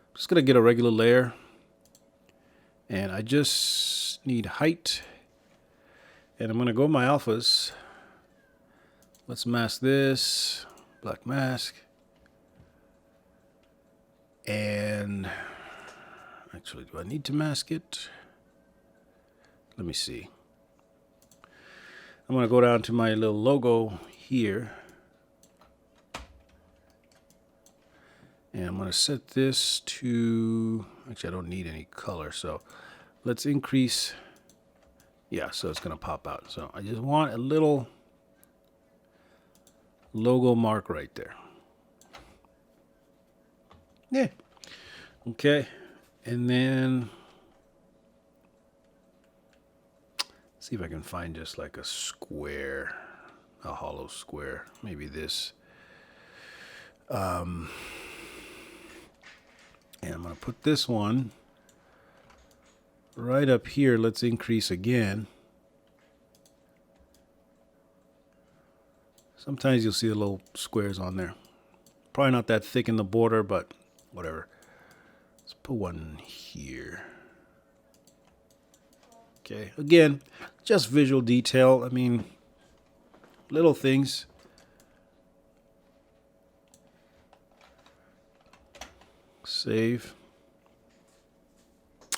I'm just going to get a regular layer. And I just need height. And I'm going to go my alphas. Let's mask this. Black mask. And actually, do I need to mask it? Let me see. I'm going to go down to my little logo here. And I'm going to set this to, actually I don't need any color, so let's increase, yeah, so it's going to pop out. So I just want a little logo mark right there. Yeah. Okay. And then, see if I can find just like a square, a hollow square, maybe this. And I'm going to put this one right up here. Let's increase again. Sometimes you'll see the little squares on there. Probably not that thick in the border, but whatever. Let's put one here. Okay, again, just visual detail. I mean, little things. Save.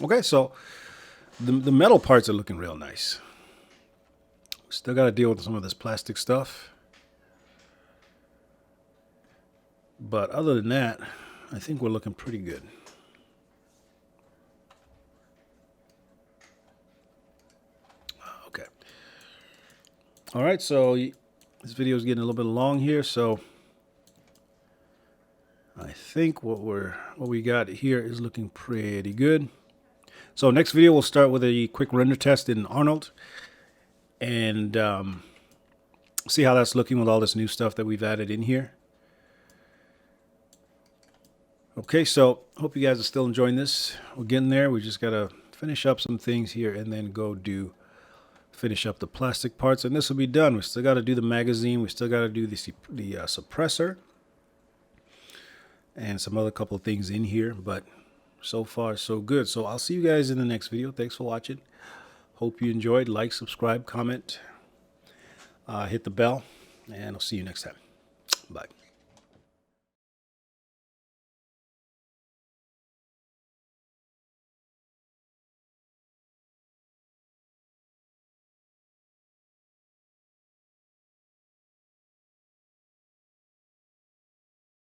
Okay, so the metal parts are looking real nice. Still got to deal with some of this plastic stuff. But other than that, I think we're looking pretty good. Okay. All right, so this video is getting a little bit long here, so I think what we got here is looking pretty good. So next video we'll start with a quick render test in Arnold and see how that's looking with all this new stuff that we've added in here. Okay, so hope you guys are still enjoying this. We're getting there. We just got to finish up some things here and then go finish up the plastic parts, and this will be done. We still got to do the magazine. We still got to do the suppressor and some other couple of things in here, but so far so good. So I'll see you guys in the next video. Thanks for watching. Hope you enjoyed. Like, subscribe, comment, hit the bell, and I'll see you next time. Bye.